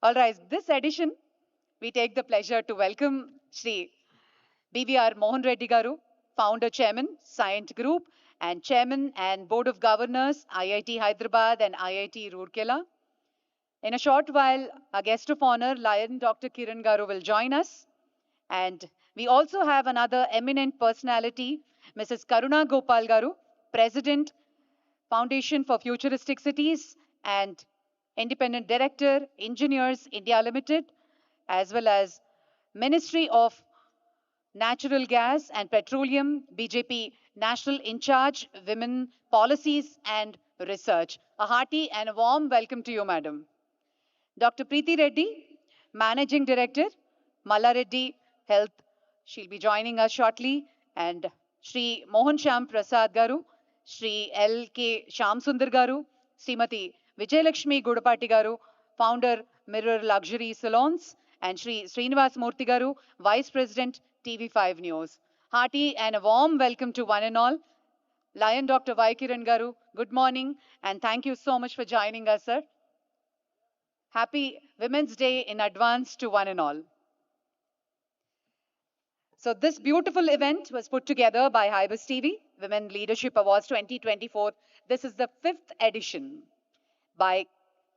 All right, this edition, we take the pleasure to welcome Shri BVR Mohan Reddy Garu, Founder Chairman, Scient Group, and Chairman and Board of Governors, IIT Hyderabad and IIT Roorkela. In a short while, our guest of honor, Lion Dr. Kiran Garu, will join us. And we also have another eminent personality, Mrs. Karuna Gopal Garu, President, Foundation for Futuristic Cities, and Independent Director, Engineers India Limited, as well as Ministry of Natural Gas and Petroleum, BJP National In Charge, Women Policies and Research. A hearty and a warm welcome to you, Madam. Dr. Preeti Reddy, Managing Director, Malla Reddy Health. She'll be joining us shortly. And Sri Mohan Sham Prasad Garu, Sri L.K. Sham Sundar Garu, Srimati Vijayalakshmi Gudapati Garu, Founder Mirror Luxury Salons, and Sri Srinivas Murthy Garu, Vice President TV5 News. Hearty and a warm welcome to one and all. Lion Dr. Y. Kiran Garu, good morning and thank you so much for joining us, sir. Happy Women's Day in advance to one and all. So this beautiful event was put together by Hybiztv, Women Leadership Awards 2024. This is the 5th edition by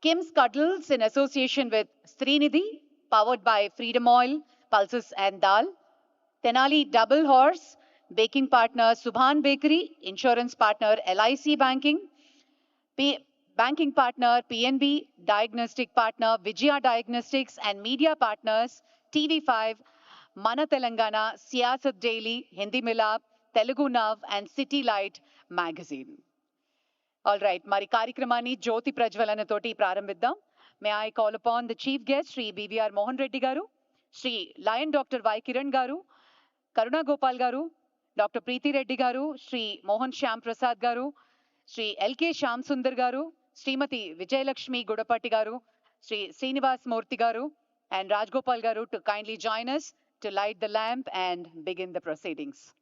Kim's Cuddles in association with Srinidhi, powered by Freedom Oil, Pulses and Dal, Tenali Double Horse, baking partner Subhan Bakery, insurance partner LIC Banking, banking partner PNB, diagnostic partner Vijaya Diagnostics, and media partners TV5, Mana Telangana, Siyasat Daily, Hindi Milap, Telugu Nav, and City Light magazine. All right, మరి కార్యక్రమాన్ని జ్యోతి ప్రజ్వలనతోటి ప్రారంభిద్దాం. May I call upon the chief guest, Sri BVR Mohan Reddy Garu, Sri Lion Dr. Y. Kiran Garu, Karuna Gopal Garu, Dr. Preeti Reddy Garu, Sri Mohan Shyam Prasad Garu, Sri L.K. Sham Sundar Garu, Srimati Vijayalakshmi Gudapati Garu, Sri Srinivas Murthy Garu, and Rajgopal Garu to kindly join us to light the lamp and begin the proceedings.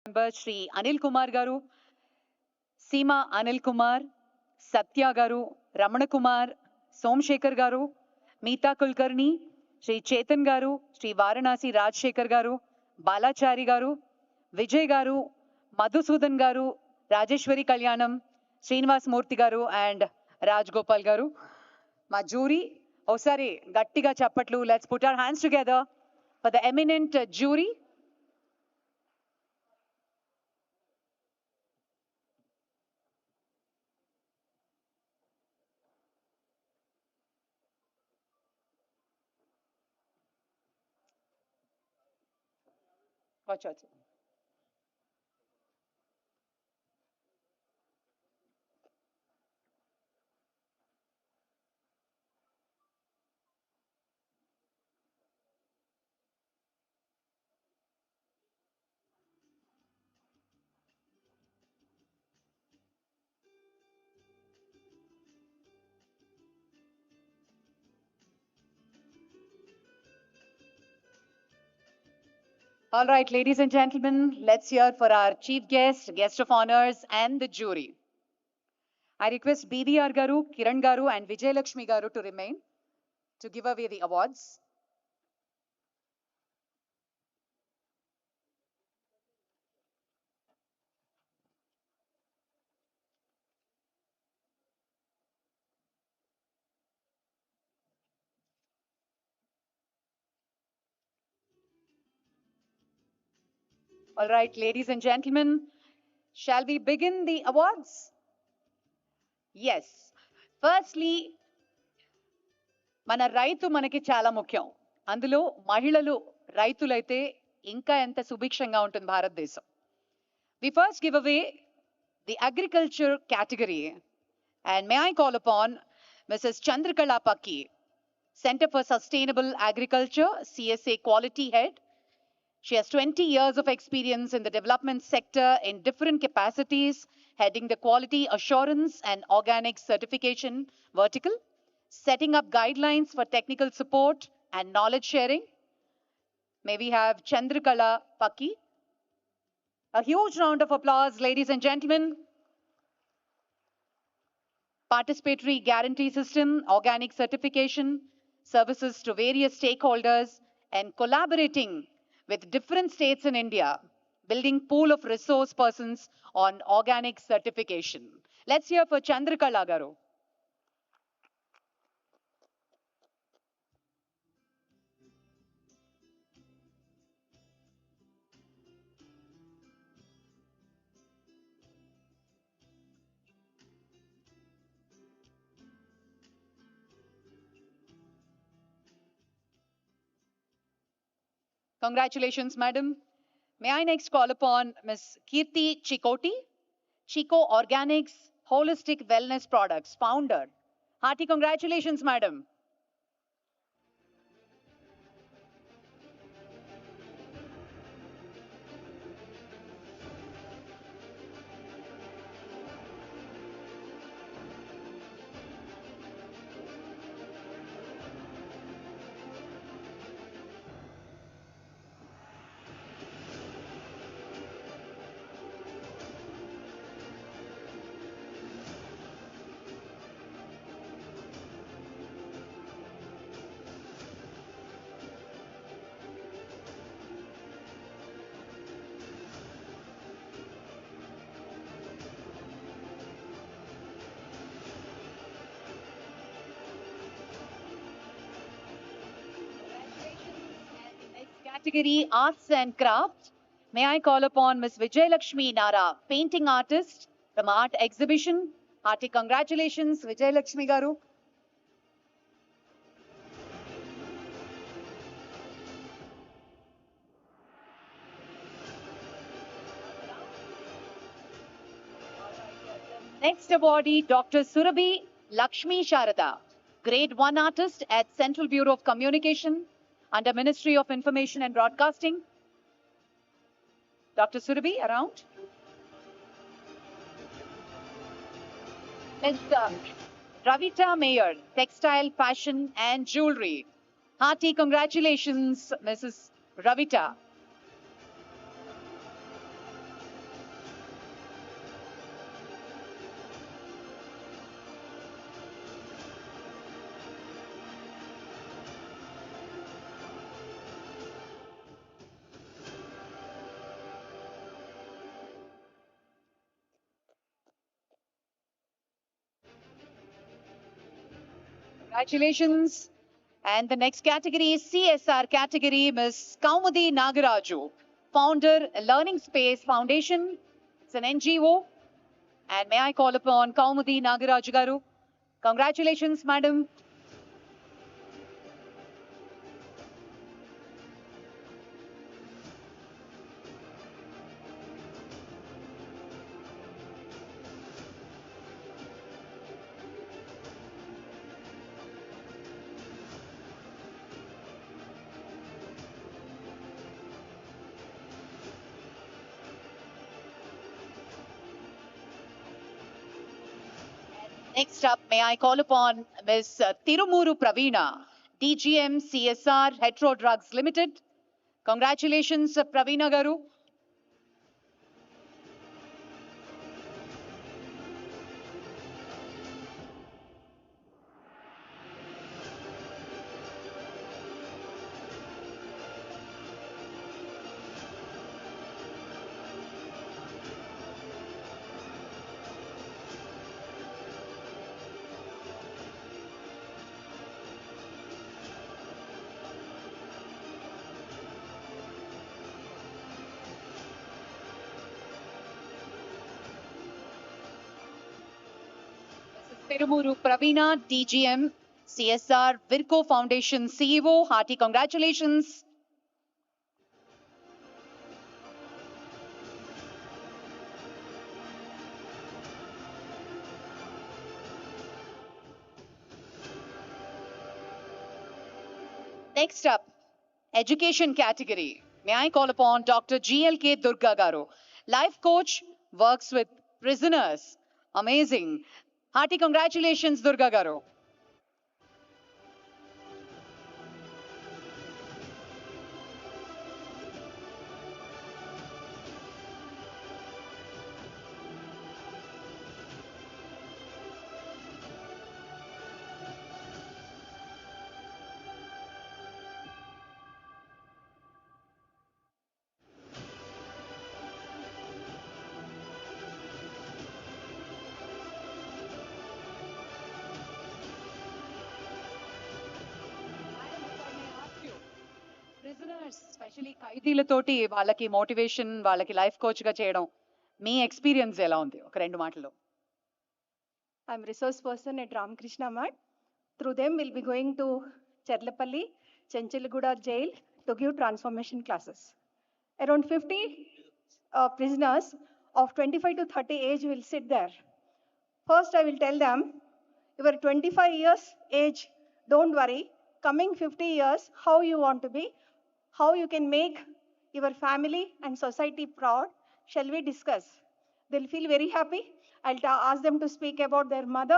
Member Sri Anil Kumar Garu, Seema Anil Kumar, Satya Garu, Ramana Kumar, Somshekar Garu, Meeta Kulkarni, Sri Chetan Garu, Sri Varanasi Rajshekar Garu, Balachari Garu, Vijay Garu, Madhusudan Garu, Rajeshwari Kalyanam, Srinivas Murthy Garu, and Rajgopal Garu. Ma jury, sorry, Gattiga Chappatlu, let's put our hands together for the eminent jury. Watch out. All right, ladies and gentlemen, let's hear for our chief guest, guest of honors, and the jury. I request BVR Garu, Kiran Garu, and Vijay Lakshmi Garu to remain to give away the awards. All right, ladies and gentlemen, shall we begin the awards? Yes. Firstly, మన రైతు మనకి చాలా ముఖ్యం. అందులో మహిళలు రైతులైతే ఇంకా ఎంత సుభిక్షంగా ఉంటుంది భారతదేశం. We first give away the agriculture category. And may I call upon Mrs. Chandrakala Pakki, Center for Sustainable Agriculture, CSA Quality Head. She has 20 years of experience in the development sector in different capacities, heading the quality assurance and organic certification vertical, setting up guidelines for technical support and knowledge sharing. May we have Chandrakala Pakki. A huge round of applause, ladies and gentlemen. Participatory guarantee system, organic certification, services to various stakeholders, and collaborating with different states in India, building pool of resource persons on organic certification. Let's hear for Chandrakala Garu. Congratulations, madam. May I next call upon Ms. Kirti Chikoti, Chico Organics Holistic Wellness Products founder. Hearty congratulations, madam. Category Arts and Crafts. May I call upon Ms. Vijay Lakshmi Nara, painting artist from Art Exhibition. Hearty congratulations, Vijay Lakshmi Garu. Next awardee, Dr. Surabhi Lakshmi Sharada, Grade 1 artist at Central Bureau of Communication under Ministry of Information and Broadcasting. Dr. Surabhi, around. Ms. Ravita Mayer, Textile, Fashion and Jewelry. Hearty congratulations, Mrs. Ravita. Congratulations. And the next category is CSR category, Ms. Kaumudi Nagaraju, founder, Learning Space Foundation. It's an NGO. And may I call upon Kaumudi Nagaraju Garu. Congratulations, madam. Next up, may I call upon Ms. Tirumuru Praveena, DGM CSR Hetero Drugs Limited, Congratulations, Praveena Garu. Perumuru Praveena, DGM, CSR, Virco Foundation CEO. Hearty congratulations. Next up, education category. May I call upon Dr. GLK Durga Garu, life coach, works with prisoners. Amazing. Hearty congratulations, Durga Garu. Prisoners specially ఖైదీలతోటి వాళ్ళకి motivation వాళ్ళకి life coach గా చేయడం మీ experience ఎలా ఉంది ఒక రెండు మాటల్లో I'm resource person at Ramakrishna Mat. Through them, we'll be going to Cherlapalli, Chenchalguda jail to give transformation classes. Around 50 prisoners of 25 to 30 age will sit there. First, I will tell them, your 25 years age, don't worry. Coming 50 years, how you want to be, how you can make your family and society proud, shall we discuss? They'll feel very happy. Ask them to speak about their mother,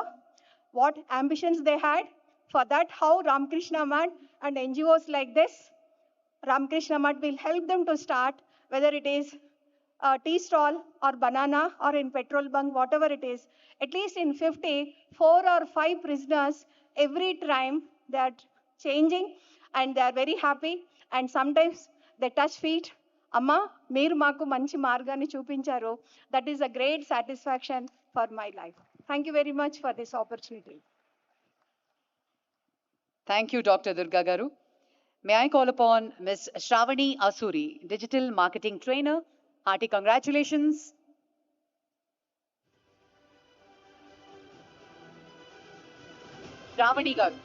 what ambitions they had. For that, how Ramakrishna Mat and NGOs like this, Ramakrishna Mat will help them to start, whether it is a tea stall or banana or in petrol bunk, whatever it is. At least in 50, 4 or 5 prisoners every time they are changing and they are very happy. And sometimes they touch feet. Amma, meer maaku manchi margani chupincharu. That is a great satisfaction for my life. Thank you very much for this opportunity. Thank you doctor Durga garu may I call upon miss Sravani Asuri digital marketing trainer hearty congratulations Sravani garu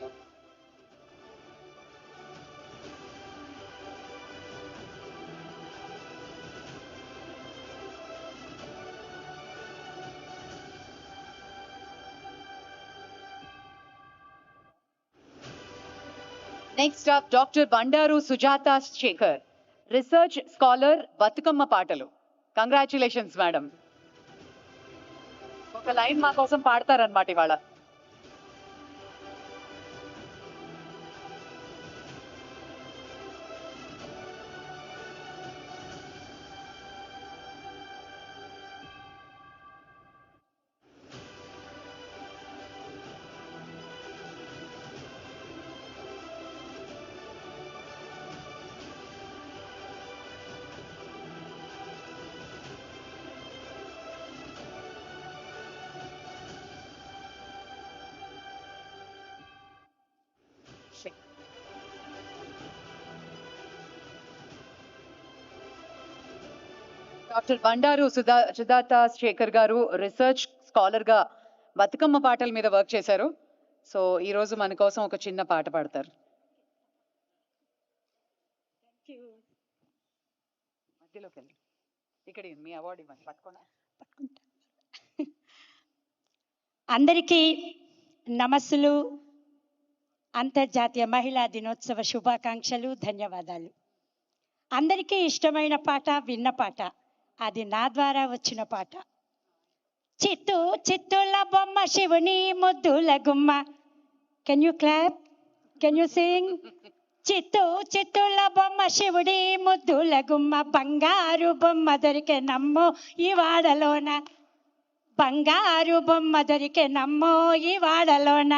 next up doctor Bandaru Sujatha Shekar research scholar Bathukamma పాటలు congratulations madam ఒక line మా కోసం పాడతారనమాట ఇవాళ doctor Bandaru Sujatha Shekhar గారు research scholar గా బతుకమ్మ పాటల మీద work చేశారు సో ఈ రోజు మన కోసం ఒక చిన్న పాట పాడతారు మధ్యలోకి వెళ్ళి ఇక్కడ మీ అవార్డు ఇవ్వండి పట్టుకోండి అందరికీ నమస్సులు అంతర్జాతీయ మహిళా దినోత్సవ శుభాకాంక్షలు ధన్యవాదాలు అందరికీ ఇష్టమైన పాట విన్న పాట అది నా ద్వారా వచ్చిన పాట చిత్తూ చిత్తుల బొమ్మ శివుని ముద్దుల గుమ్మ can you clap can you sing చిత్తూ చిత్తుల బొమ్మ శివుడి ముద్దుల గుమ్మ బంగారు బొమ్మ దొరికే నమ్మో ఈ వాడలోన బంగారు బొమ్మ దొరికే నమ్మో ఈ వాడలోన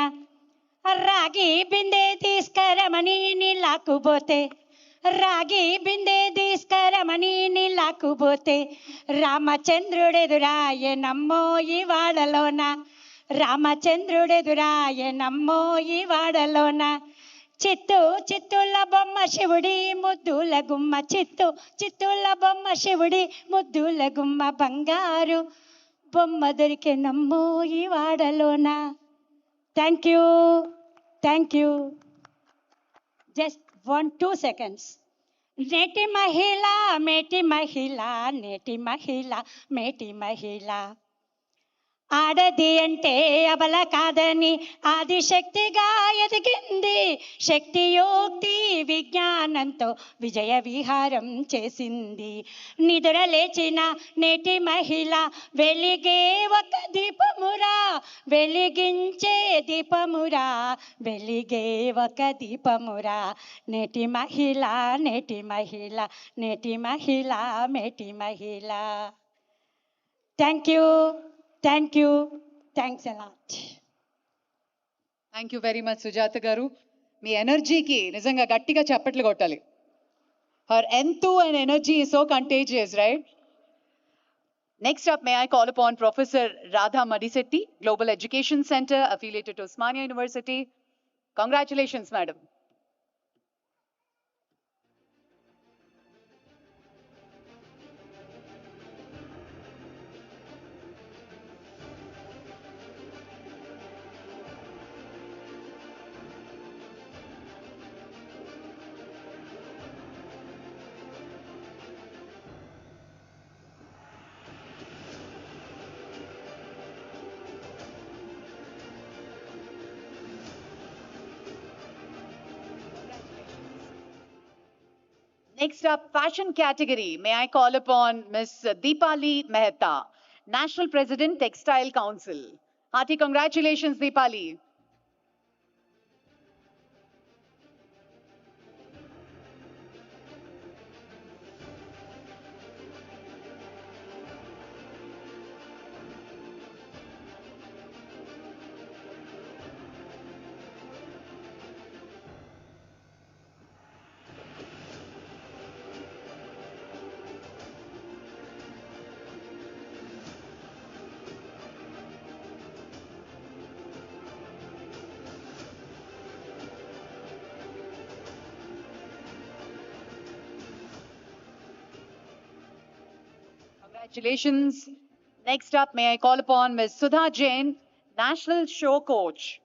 రాగి బిందె తీసుకరమని నీళ్ళకుపోతే రాగి బిందె తీసుకరమని నీళ్ళకుపోతే రామచంద్రుడెదురాయే నమ్మో ఈ వాడలోన రామచంద్రుడెదురాయే నమ్మో ఈ వాడలోన చిత్తూ చిత్తుల బొమ్మ శివుడి ముద్దుల గుమ్మ చిత్తూ చిత్తుల బొమ్మ శివుడి ముద్దుల గుమ్మ బంగారు బొమ్మ దొరికే నమ్మో ఈ వాడలోన థ్యాంక్ యూ జస్ట్ 1-2 సెకండ్స్ నేటి మహిళ మేటి మహిళ నేటి మహిళ మేటి మహిళ ఆడది అంటే అబల కాదని ఆదిశక్తిగా ఎదిగింది శక్తియోక్తి విజ్ఞానంతో విజయ విహారం చేసింది నిద్ర లేచిన నేటి మహిళ వెలిగే ఒక దీపమురా వెలిగించే దీపమురా వెలిగే ఒక దీపమురా నేటి మహిళ నేటి మహిళ నేటి మహిళ మేటి మహిళ thank you thanks a lot thank you very much Sujatha garu. మీ ఎనర్జీకి నిజంగా గట్టిగా చప్పట్లు కొట్టాలి. Her enthu and energy is so contagious, right? Next up, may I call upon Professor Radha Madisetti, Global Education Center, affiliated to Osmania University. Congratulations, madam. Next up, fashion category. May I call upon Ms. Deepali Mehta, National President, Textile Council. Hearty congratulations, Deepali. Congratulations. Next up, may I call upon Ms. Sudha Jain, National Show Coach.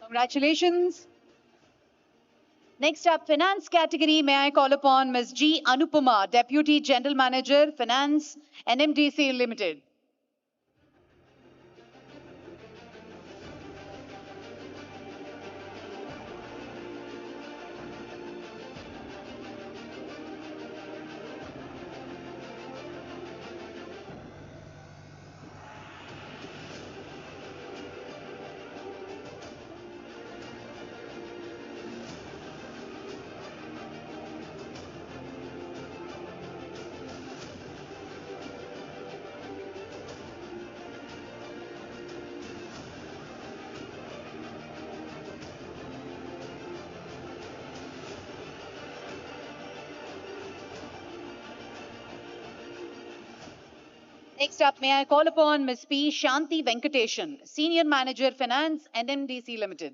Congratulations. Next up, finance category. May I call upon Ms. G. Anupama, Deputy General Manager, Finance, NMDC Limited. Next up, may I call upon Ms. P. Shanti Venkateshan, Senior Manager Finance, NMDC Limited.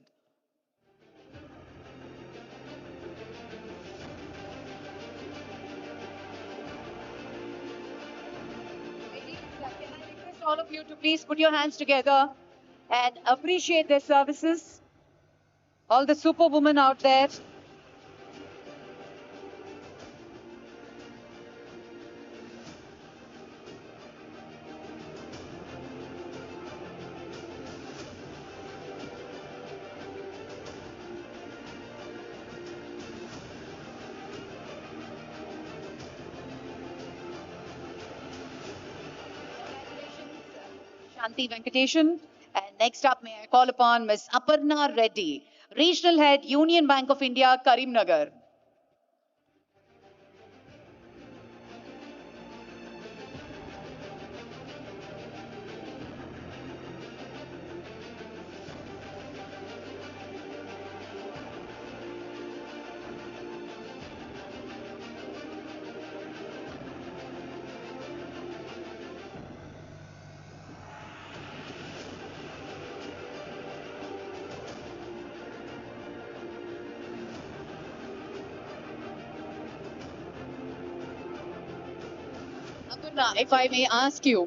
Ladies, can I request all of you to please put your hands together and appreciate their services? All the superwomen out there. Shanti Venkateshan. And next up, may I call upon Ms. Aparna Reddy, Regional Head, Union Bank of India, Karimnagar. Aparna, if I may ask you,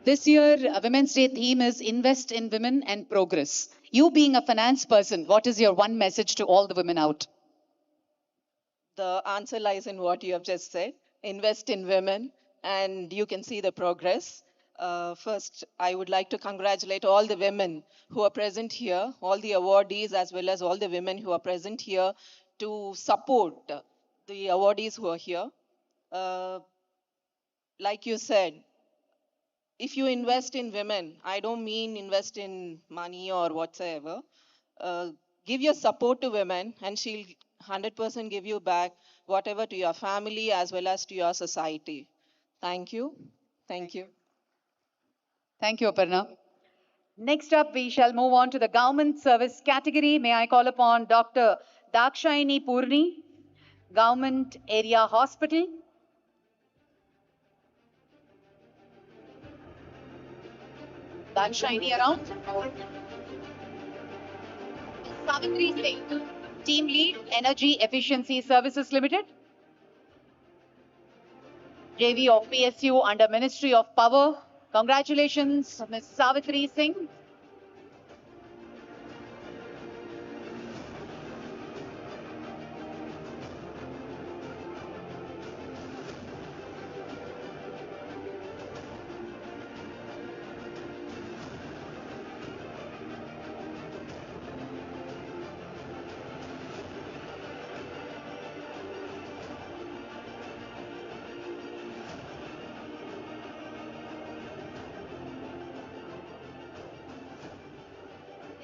this year Women's Day theme is Invest in Women and Progress. You being a finance person, what is your one message to all the women out? The answer lies in what you have just said. Invest in women, and you can see the progress. First, I would like to congratulate all the women who are present here, all the awardees, as well as all the women who are present here to support the awardees who are here. Uh, like you said, if you invest in women, I don't mean invest in money or whatsoever. Uh, give your support to women, and she'll 100% give you back whatever to your family as well as to your society. Thank you. Thank you. Thank you, Aparna. Next up, we shall move on to the government service category. May I call upon Dr. Dakshayani Purni, Government Area Hospital. Dakshayani around? Savitri Singh, Team Lead, Energy Efficiency Services Limited. JV of PSU under Ministry of Power. Congratulations, Ms. Savitri Singh.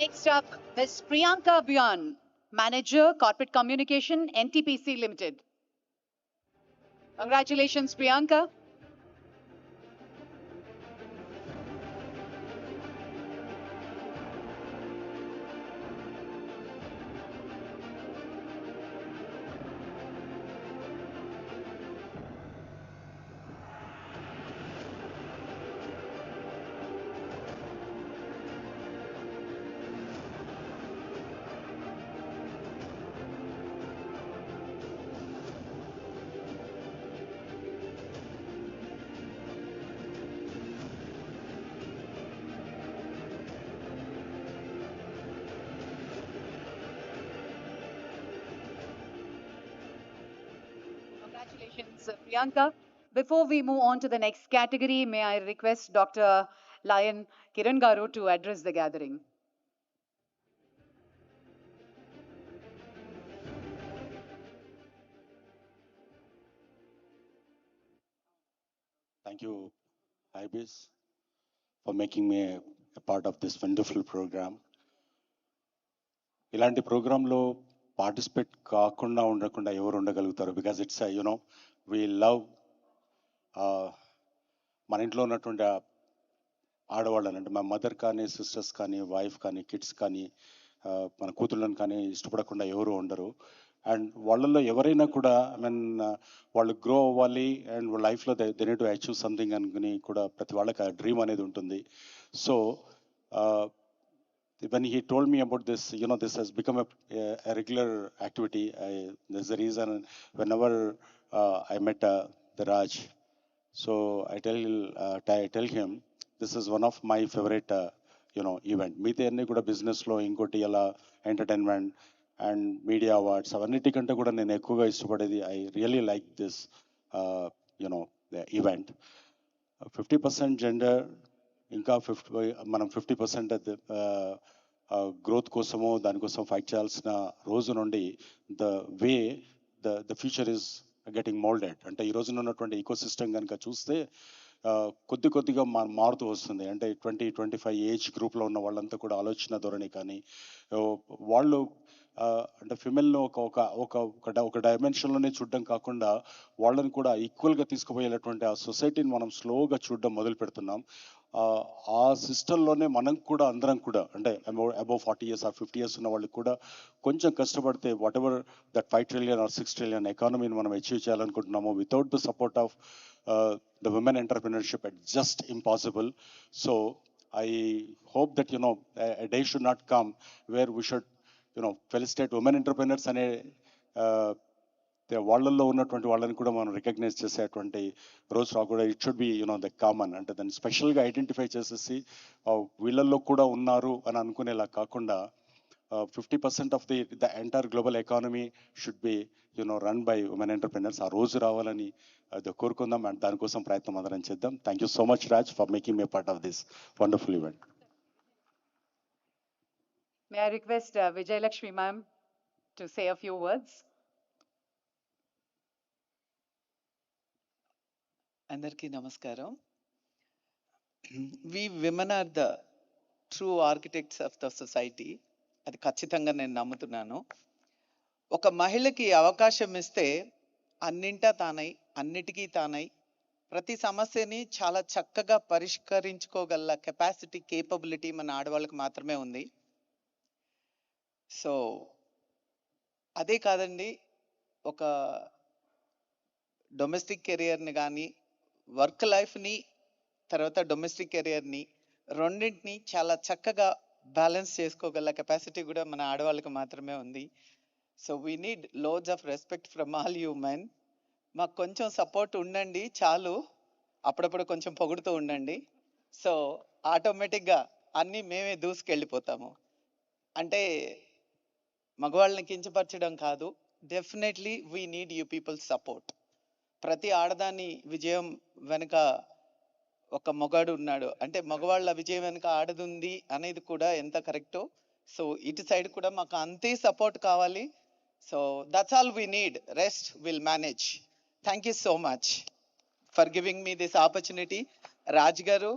Next up, Ms. Priyanka Bhuyan, Manager, Corporate Communication, NTPC Limited. Congratulations, Priyanka. Congratulations, Priyanka. Before we move on to the next category, may I request Dr. Lion Kiran Garu to address the gathering. Thank you, Hybiz, for making me a part of this wonderful program. ఇలాంటి ప్రోగ్రాంలో participate కాకుండా ఉండకుండా ఎవరు ఉండగలుగుతారు? Because it's we love మన ఇంట్లో ఉన్నటువంటి ఆడవాళ్ళని, అంటే మా మదర్ కానీ, సిస్టర్స్ కానీ, వైఫ్ కానీ, కిడ్స్ కానీ, మన కూతుళ్ళని కానీ ఇష్టపడకుండా ఎవరు ఉండరు. అండ్ వాళ్ళల్లో ఎవరైనా కూడా ఐ మీన్ వాళ్ళు గ్రో అవ్వాలి అండ్ వాళ్ళ లైఫ్లో they need to achieve something అనుకుని కూడా ప్రతి వాళ్ళకి ఆ డ్రీమ్ అనేది ఉంటుంది. So when he told me about this, this has become a regular activity. There's a reason whenever I met the Raj, so I tell him this is one of my favorite event. మీతో అన్ని కూడా బిజినెస్లో ఇంకోటి ఎలా entertainment and media awards అవన్నిటికంటే కూడా నేను ఎక్కువగా ఇష్టపడేది I really like this event. 50% gender, ఇంకా మనం 50% గ్రోత్ కోసము దానికోసం ఫైట్ చేయాల్సిన రోజు నుండి the way the future is getting moulded. అంటే ఈ రోజున ఉన్నటువంటి ఈకో సిస్టమ్ కనుక చూస్తే కొద్దిగా మారుతూ వస్తుంది. అంటే 20-25 ఏజ్ గ్రూప్లో ఉన్న వాళ్ళంతా కూడా ఆలోచన ధోరణి కానీ వాళ్ళు అంటే ఫిమేల్ను ఒక డైమెన్షన్లోనే చూడడం కాకుండా వాళ్ళని కూడా ఈక్వల్గా తీసుకుపోయేటటువంటి ఆ సొసైటీని మనం స్లోగా చూడడం మొదలు పెడుతున్నాం. ఆ సిస్టంలోనే మనం కూడా అందరం కూడా అంటే అబౌవ్ 40 years ఆర్ 50 years ఉన్న వాళ్ళకి కూడా కొంచెం కష్టపడితే whatever that 5 trillion or 6 trillion ఎకానమీని మనం అచీవ్ చేయాలనుకుంటున్నామో without the support of the women entrepreneurship, it's just impossible. So I hope that a day should not come where we should felicitate women entrepreneurs అనే వాళ్ళల్లో ఉన్నటువంటి వాళ్ళని కూడా మనం recognise చేసేటువంటి రోజు రాకూడదు. It should be the common, అంటే దాన్ని స్పెషల్గా ఐడెంటిఫై చేసేసి వీళ్ళల్లో కూడా ఉన్నారు అని అనుకునేలా కాకుండా 50% of the entire global economy should be run by women entrepreneurs. ఆ రోజు రావాలని కోరుకుందాం అండ్ దానికోసం ప్రయత్నం అందరం చేద్దాం. Thank you so much Raj for making me part of this wonderful event. May I request Vijay Lakshmi ma'am to say a few words? అందరికీ నమస్కారం. We women are the true architects of the society. అది ఖచ్చితంగా నేను నమ్ముతున్నాను. ఒక మహిళకి అవకాశం ఇస్తే అన్నింటా తానై అన్నిటికీ తానై ప్రతి సమస్యని చాలా చక్కగా పరిష్కరించుకోగల కెపాసిటీ కేపబిలిటీ మన ఆడవాళ్ళకి మాత్రమే ఉంది. సో అదే కాదండి, ఒక డొమెస్టిక్ కెరియర్ని కానీ వర్క్ లైఫ్ని తర్వాత డొమెస్టిక్ కెరియర్ని రెండింటిని చాలా చక్కగా బ్యాలెన్స్ చేసుకోగల కెపాసిటీ కూడా మన ఆడవాళ్ళకి మాత్రమే ఉంది. So we need loads of respect from all you men. మాకు కొంచెం సపోర్ట్ ఉండండి చాలు, అప్పుడప్పుడు కొంచెం పొగుడుతూ ఉండండి. సో ఆటోమేటిక్గా అన్నీ మేమే దూసుకెళ్ళిపోతాము. అంటే మగవాళ్ళని కించపరచడం కాదు, definitely we need you people support. ప్రతి ఆడదాని విజయం వెనుక ఒక మగాడు ఉన్నాడు, అంటే మగవాళ్ళ విజయం వెనుక ఆడదుంది అనేది కూడా ఎంత కరెక్టో. సో ఇటు సైడ్ కూడా మాకు అంతే సపోర్ట్ కావాలి. So that's all we need, rest will manage. Thank you so much for giving me this opportunity Raj గారు.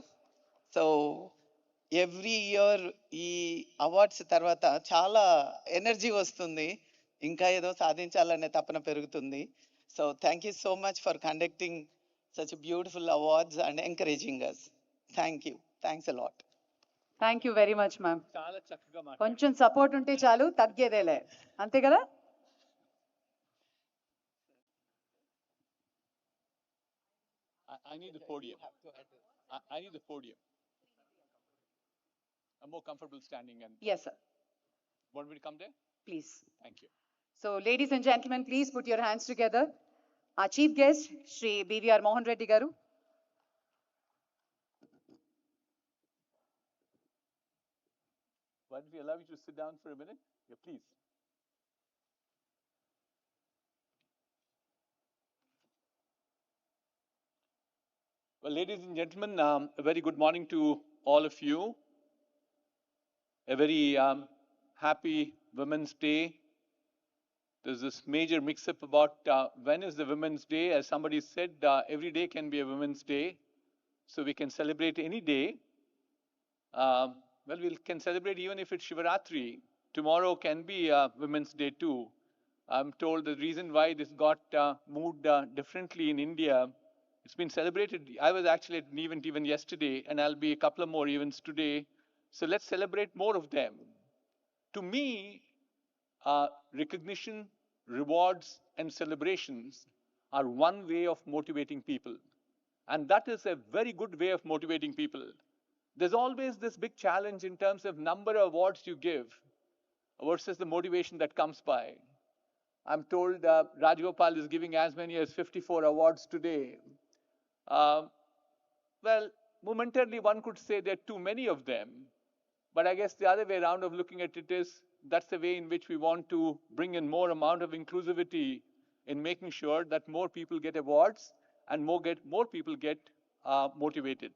సో ఎవ్రీ ఇయర్ ఈ అవార్డ్స్ తర్వాత చాలా ఎనర్జీ వస్తుంది, ఇంకా ఏదో సాధించాలనే తపన పెరుగుతుంది. So thank you so much for conducting such beautiful awards and encouraging us. Thank you. Thanks a lot. Thank you very much ma'am. కొంచెం సపోర్ట్ ఉంటే చాలు, తగ్గేదేలే, అంతే కదా? I need the podium. I need the podium. I'm more comfortable standing. And Yes sir, want me to come there? please. Thank you. So ladies and gentlemen, please put your hands together. Our chief guest, Shri BVR Mohan Reddy garu. Why don't we allow you to sit down for a minute? Yeah, please. Well, ladies and gentlemen, a very good morning to all of you. A very happy Women's Day. There's this major mix-up about when is the Women's Day. As somebody said, every day can be a Women's Day. So we can celebrate any day. Well, we can celebrate even if it's Shivaratri. Tomorrow can be Women's Day too. I'm told the reason why this got moved differently in India, it's been celebrated. I was actually at an event even yesterday, and I'll be a couple of more events today. So let's celebrate more of them. To me, recognition rewards, and celebrations are one way of motivating people. And that is a very good way of motivating people. There's always this big challenge in terms of number of awards you give versus the motivation that comes by. I'm told Rajgopal is giving as many as 54 awards today. Uh, well, momentarily one could say there are too many of them. But I guess the other way around of looking at it is that's the way in which we want to bring in more amount of inclusivity in making sure that more people get awards and more people get motivated.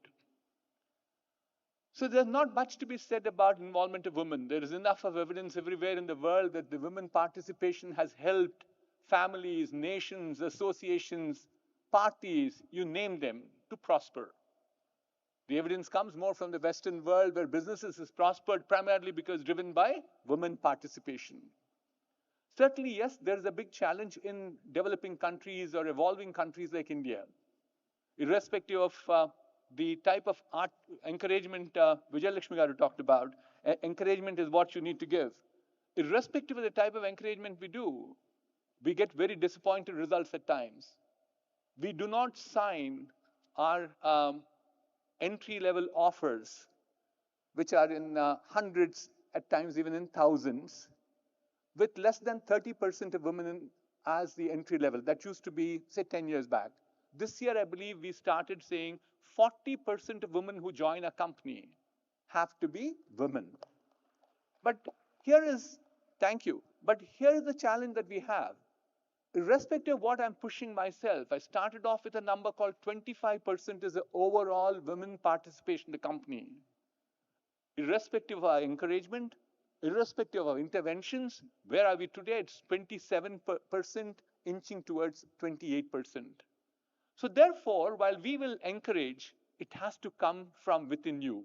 So there's not much to be said about involvement of women. There is enough of evidence everywhere in the world that the women participation has helped families, nations, associations, parties, you name them, to prosper. The evidence comes more from the Western world where businesses has prospered primarily because driven by women participation. Certainly, yes, there's a big challenge in developing countries or evolving countries like India. Irrespective of the type of art encouragement Vijay Lakshmi Garu talked about, encouragement is what you need to give. Irrespective of the type of encouragement we do, we get very disappointed results at times. We do not sign our entry-level offers, which are in hundreds, at times even in thousands, with less than 30% of women as the entry level. That used to be, say, 10 years back. This year, I believe we started saying 40% of women who join a company have to be women. But here is, thank you, but here is the challenge that we have. Irrespective of what I'm pushing myself, I started off with a number called 25% is the overall women participation in the company. Irrespective of our encouragement, irrespective of our interventions, where are we today? It's 27% inching towards 28%. So therefore, while we will encourage, it has to come from within you.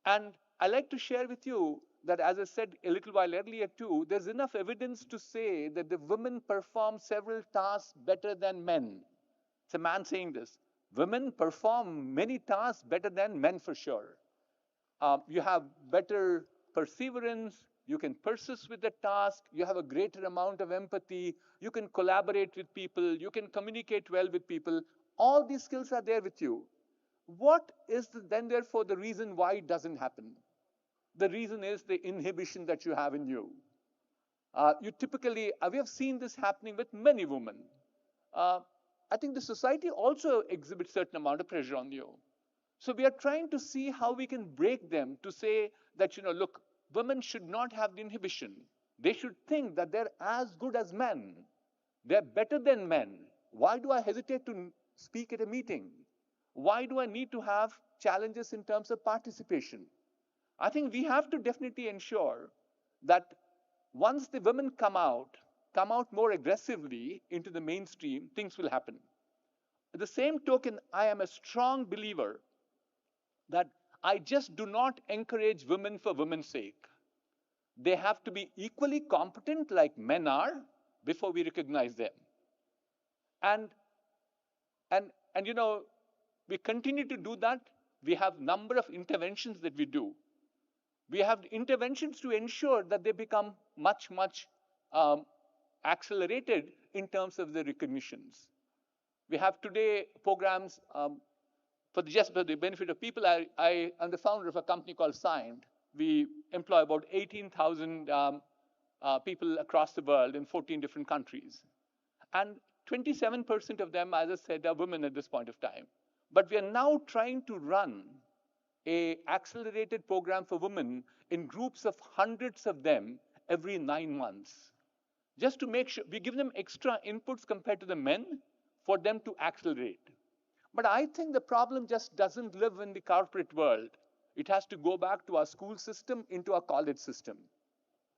And I like to share with you that, as I said a little while earlier too, there's enough evidence to say that the women perform several tasks better than men. It's a man saying this. Women perform many tasks better than men for sure. You have better perseverance, you can persist with the task, you have a greater amount of empathy, you can collaborate with people, you can communicate well with people. All these skills are there with you. What is then therefore the reason why it doesn't happen? The reason is the inhibition that you have in you. You typically, we have seen this happening with many women. I think the society also exhibits certain amount of pressure on you. So we are trying to see how we can break them to say that, look, women should not have the inhibition. They should think that they're as good as men. They're better than men. Why do I hesitate to speak at a meeting? Why do I need to have challenges in terms of participation? I think we have to definitely ensure that once the women come out more aggressively into the mainstream, things will happen. At the same token, I am a strong believer that I just do not encourage women for women's sake. They have to be equally competent like men are before we recognize them. And we continue to do that. We have number of interventions that we do. We have interventions to ensure that they become much accelerated in terms of the recognitions. We have today programs for the benefit of people. I am the founder of a company called Signed. We employ about 18,000 people across the world in 14 different countries. And 27% of them, as I said, are women at this point of time. But we are now trying to run an accelerated program for women in groups of hundreds of them every 9 months. Just to make sure, we give them extra inputs compared to the men for them to accelerate. But I think the problem just doesn't live in the corporate world. It has to go back to our school system, into our college system.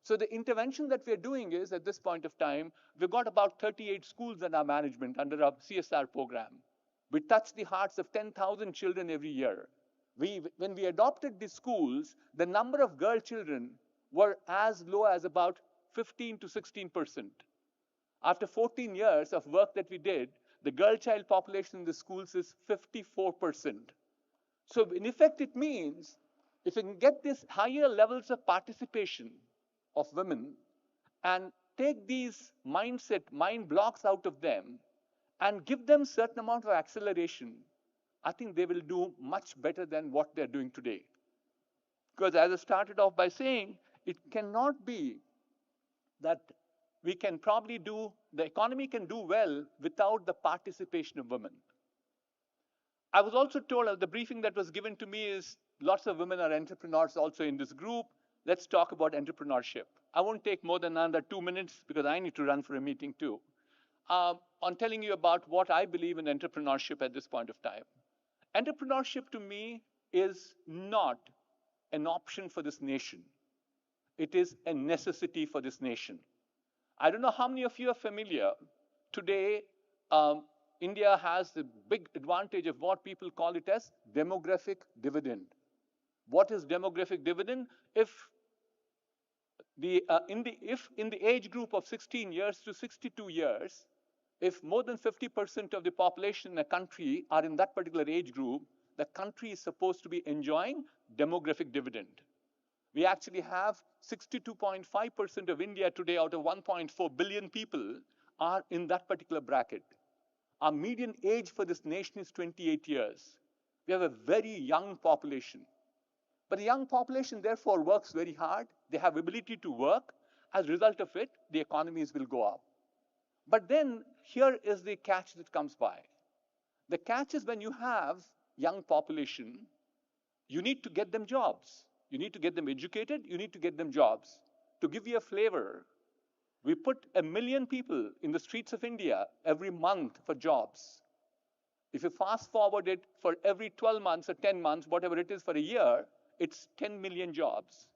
So the intervention that we're doing is, at this point of time, we've got about 38 schools in our management under our CSR program. We touch the hearts of 10,000 children every year. When we adopted these schools, the number of girl children were as low as about 15 to 16%. After 14 years of work that we did, the girl child population in the schools is 54%. So in effect, it means if we can get these higher levels of participation of women and take these mind blocks out of them and give them certain amount of acceleration, I think they will do much better than what they're doing today. Because as I started off by saying, it cannot be that we can probably do, the economy can do well without the participation of women. I was also told, the briefing that was given to me is lots of women are entrepreneurs also in this group. Let's talk about entrepreneurship. I won't take more than another 2 minutes because I need to run for a meeting too. On telling you about what I believe in entrepreneurship at this point of time. Entrepreneurship to me is not an option for this nation. It is a necessity for this nation. I don't know how many of you are familiar. Today, India has the big advantage of what people call it as demographic dividend. What is demographic dividend? If in the age group of 16 years to 62 years, if more than 50% of the population in a country are in that particular age group, the country is supposed to be enjoying demographic dividend. We actually have 62.5% of India today out of 1.4 billion people are in that particular bracket. Our median age for this nation is 28 years. We have a very young population. But the young population therefore works very hard. They have ability to work. As a result of it, the economies will go up. But then here is the catch that comes by. The catch is when you have young population, you need to get them jobs. You need to get them educated. You need to get them jobs. To give you a flavor, we put 1 million people in the streets of India every month for jobs. If you fast forward it for every 12 months or 10 months, whatever it is for a year, it's 10 million jobs.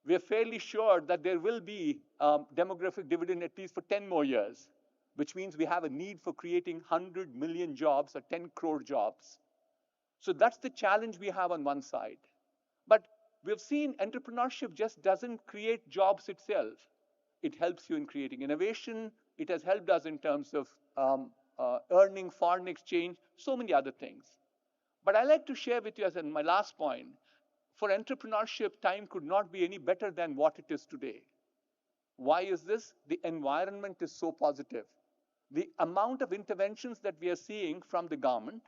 We're fairly sure that there will be demographic dividend at least for 10 more years, which means we have a need for creating 100 million jobs or 10 crore jobs. So that's the challenge we have on one side. But we've seen entrepreneurship just doesn't create jobs itself. It helps you in creating innovation. It has helped us in terms of earning foreign exchange, so many other things. But I like to share with you as in my last point, for entrepreneurship, time could not be any better than what it is today. Why is this? The environment is so positive. The amount of interventions that we are seeing from the government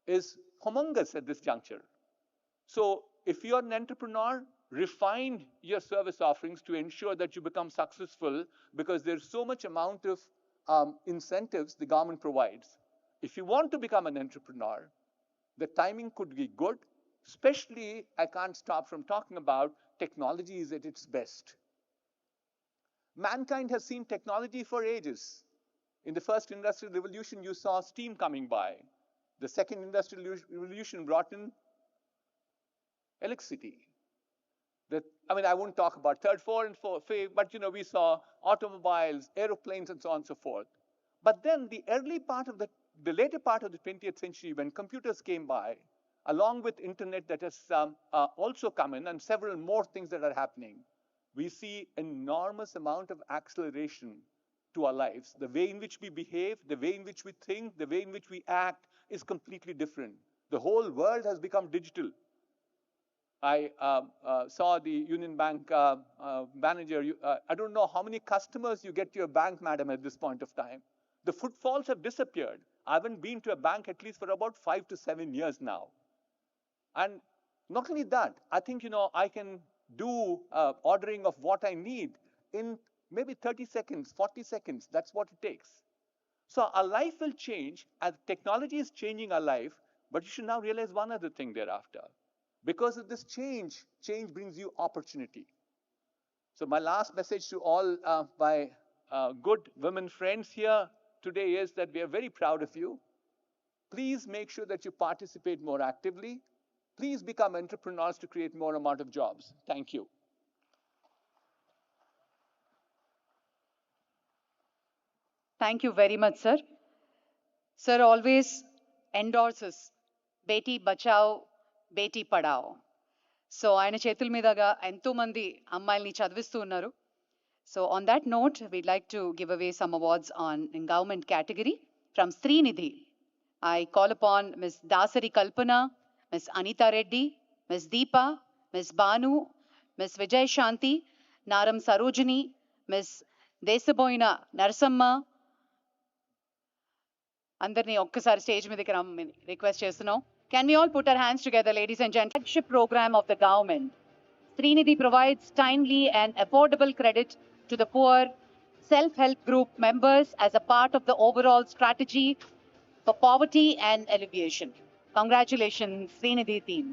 is humongous at this juncture. So if you're an entrepreneur, refine your service offerings to ensure that you become successful because there's so much amount of incentives the government provides. If you want to become an entrepreneur, the timing could be good, especially I can't stop from talking about technology is at its best. Mankind has seen technology for ages. In the first industrial revolution, you saw steam coming by. The second industrial revolution brought in electricity. I won't talk about third, fourth, and fifth, but we saw automobiles, aeroplanes, and so on and so forth. But then the later part of the 20th century, when computers came by, along with internet that has also come in, and several more things that are happening, we see enormous amount of acceleration to our lives. The way in which we behave, the way in which we think, the way in which we act is completely different. The whole world has become digital. I saw the Union Bank manager. I don't know how many customers you get to your bank, madam, at this point of time. The footfalls have disappeared. I haven't been to a bank at least for about 5 to 7 years now. And not only that, I think, I can do ordering of what I need in maybe 30 seconds, 40 seconds. That's what it takes. So our life will change as technology is changing our life, but you should now realize one other thing thereafter. Because of this change brings you opportunity. So my last message to all my good women friends here today is that we are very proud of you. Please make sure that you participate more actively. Please become entrepreneurs to create more amount of jobs. Thank you. Thank you very much, sir. Sir always endorses Beti Bachao, Beti Padao. So ఆయన చేతుల మీదుగా ఎంతో మంది అమ్మాయిల్ని చదివిస్తూ ఉన్నారు. So on that note, we'd like to give away some awards in government category from Srinidhi. I call upon Ms. Dasari Kalpana, Ms. Anita Reddy, Ms. Deepa, Ms. Banu, Ms. Vijay Shanti, Naram Sarojini, Ms. Deshaboina Narasamma అందరినీ ఒక్కసారి stage మీదకి రమ్మని request చేస్తున్నాం. Can we all put our hands together, ladies and gentlemen? Flagship program of the government. Srinidhi provides timely and affordable credit to the poor self-help group members as a part of the overall strategy for poverty and alleviation. Congratulations, Srinidhi team.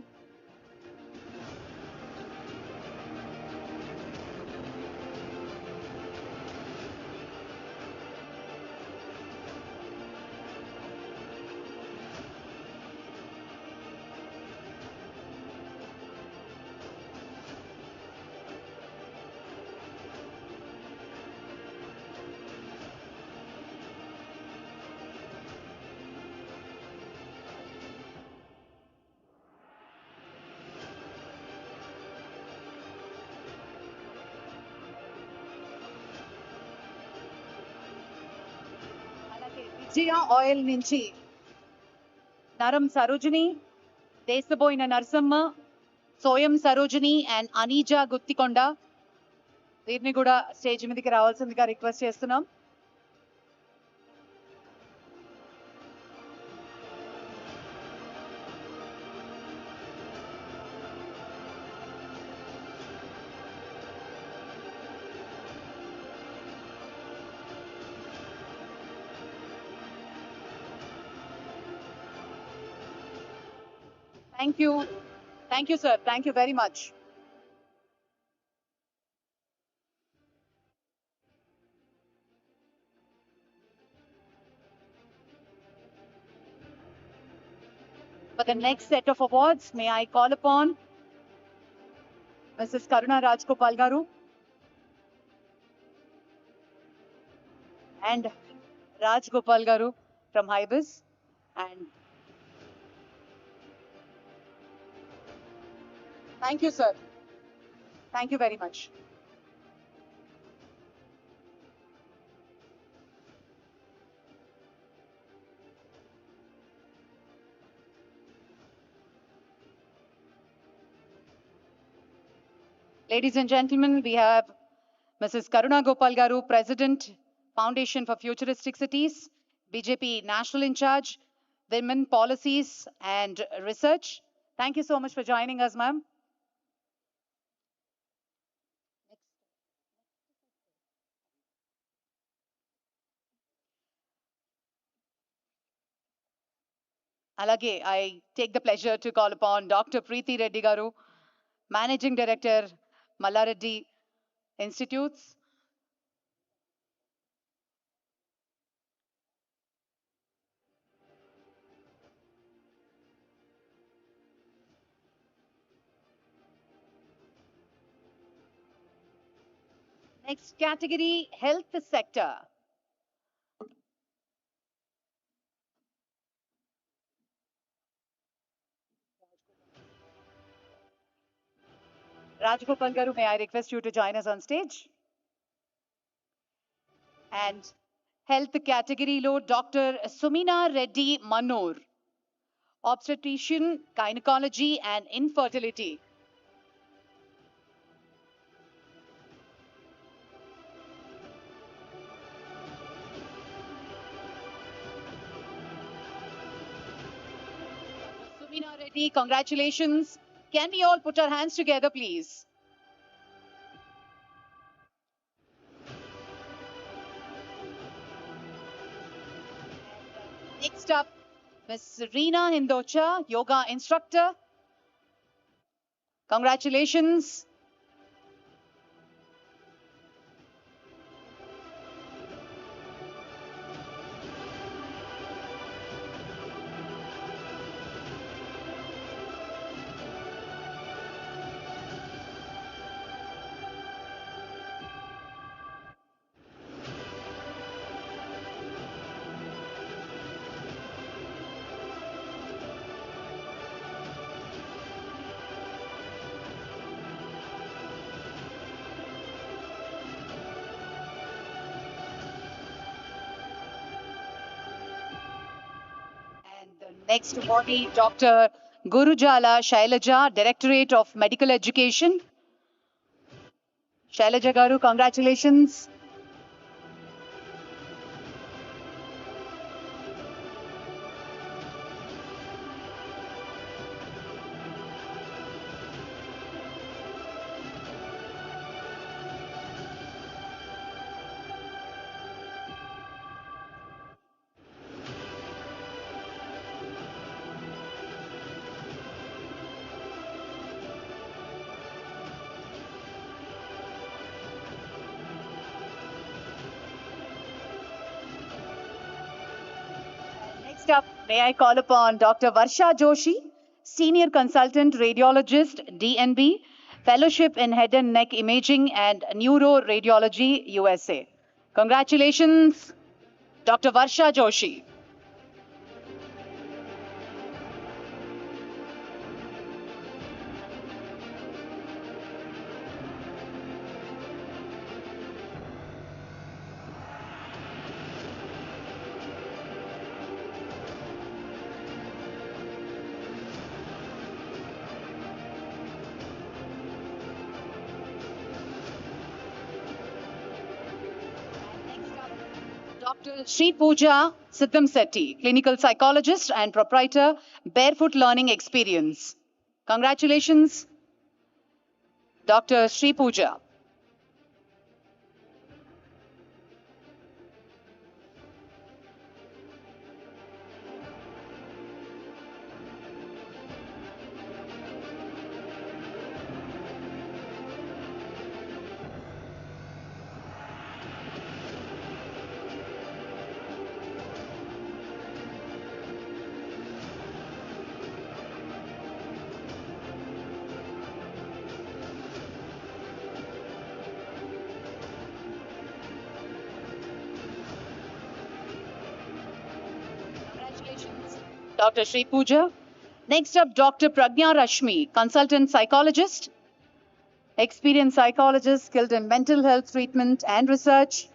Vijaya oil నుంచి నరం Sarojini, Deshaboina Narasamma, Soyam Sarojini and అనీజా Guthikonda వీరిని కూడా stage మీదకి రావాల్సిందిగా request చేస్తున్నాం. Thank you. Thank you, sir. Thank you very much. For the next set of awards, may I call upon Mrs. Karuna Rajgopal Garu and Rajgopal Garu from Hybiz, and thank you, sir. Thank you very much. Ladies and gentlemen, we have Mrs. Karuna Gopal Garu, President, Foundation for Futuristic Cities, BJP National In Charge, Women Policies and Research. Thank you so much for joining us, ma'am. Alage, I take the pleasure to call upon Dr. Preeti Reddy Garu, Managing Director, Mallareddy Institutes. Next category, health sector. Rajgopal Garu, may I request you to join us on stage? And health category lo Dr. Sumina Reddy Manur, obstetrician, gynecology and infertility. Sumina Reddy, congratulations. Can we all put our hands together, please? Next up, Ms. Reena Hindocha, yoga instructor. Congratulations. Next awardee, Dr. Gurujala Shailaja, Directorate of Medical Education. Shailaja Garu, congratulations. Next up, may I call upon Dr. Varsha Joshi, Senior Consultant Radiologist, DNB, Fellowship in Head and Neck Imaging and Neuroradiology, USA. Congratulations, Dr. Varsha Joshi. Dr. Sri Pooja Siddham Setti, clinical psychologist and proprietor, Barefoot Learning Experience. Congratulations, Dr. Sri Pooja. Congratulations, Dr. Sri Pooja. Next up, Dr. Pragnya Rashmi, consultant psychologist, experienced psychologist, skilled in mental health treatment and research.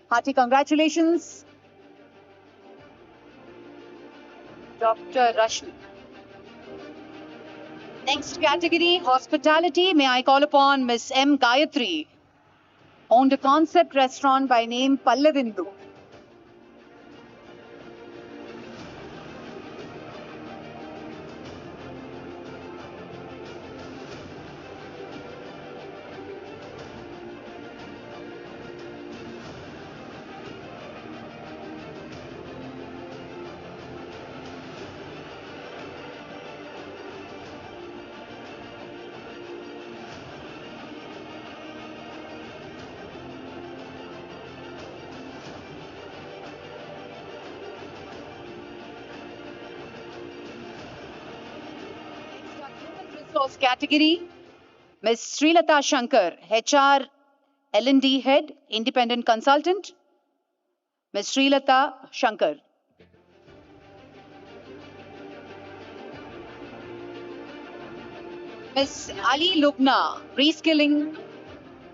Hearty congratulations, Dr. Rashmi. Next category, hospitality. May I call upon Miss M. Gayatri, owned a concept restaurant by name Pallavindu. Resource category, Ms. Srilata Shankar, HR L&D Head, Independent Consultant. Ms. Srilata Shankar. Ms. Ali Lubna, Reskilling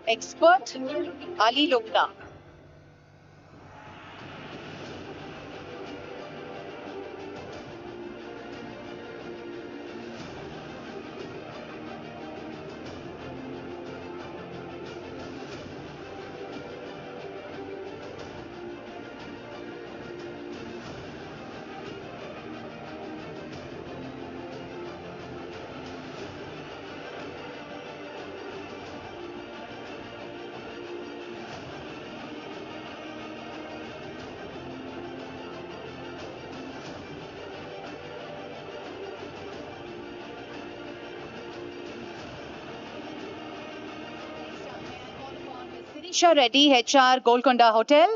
Expert, Ali Lubna. Sirisha Reddy, HR Golconda Hotel.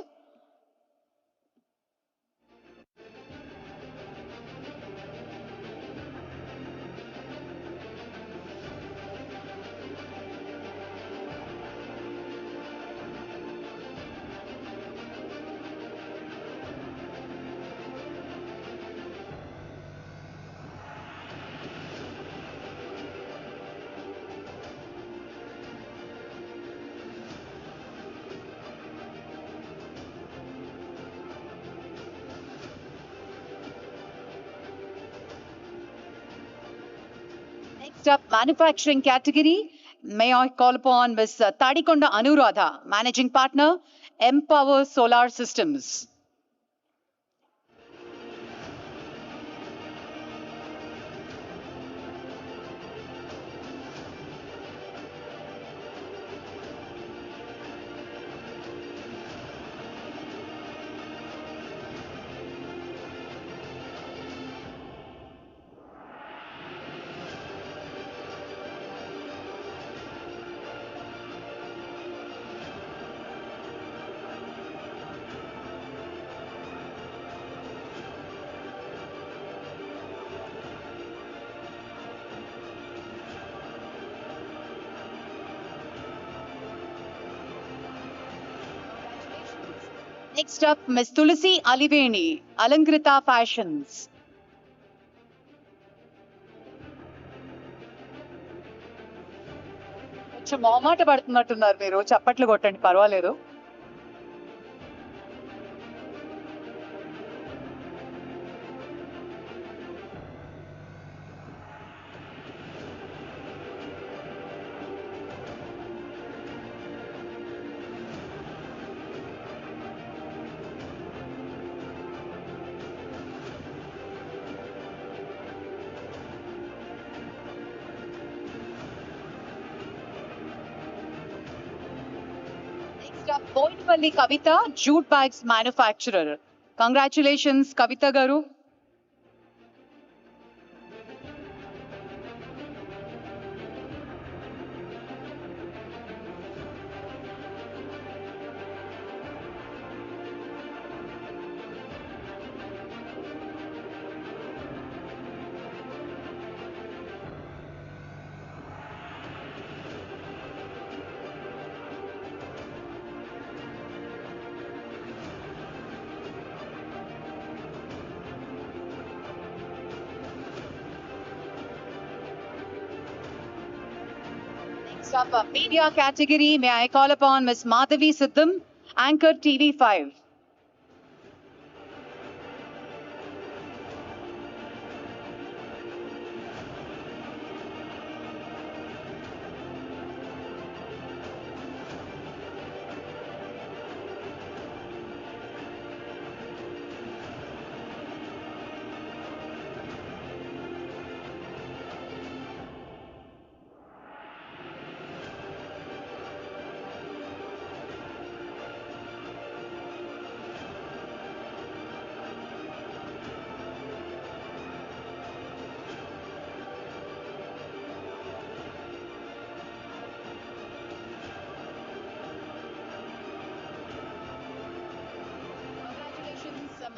Next up, manufacturing category. May I call upon Ms. Tadikonda Anuradha, Managing Partner, Empower Solar Systems. Next up, Miss Tulasi Aliveni, Alankrita Fashions. కొంచెం మొహమాట పడుతున్నట్టున్నారు మీరు, చప్పట్లు కొట్టండి పర్వాలేదు. Next up, Boinpalli Kavita, jute bags manufacturer. Congratulations, Kavita garu. Next up, media category, may I call upon Miss Madhavi Siddham, Anchor TV5.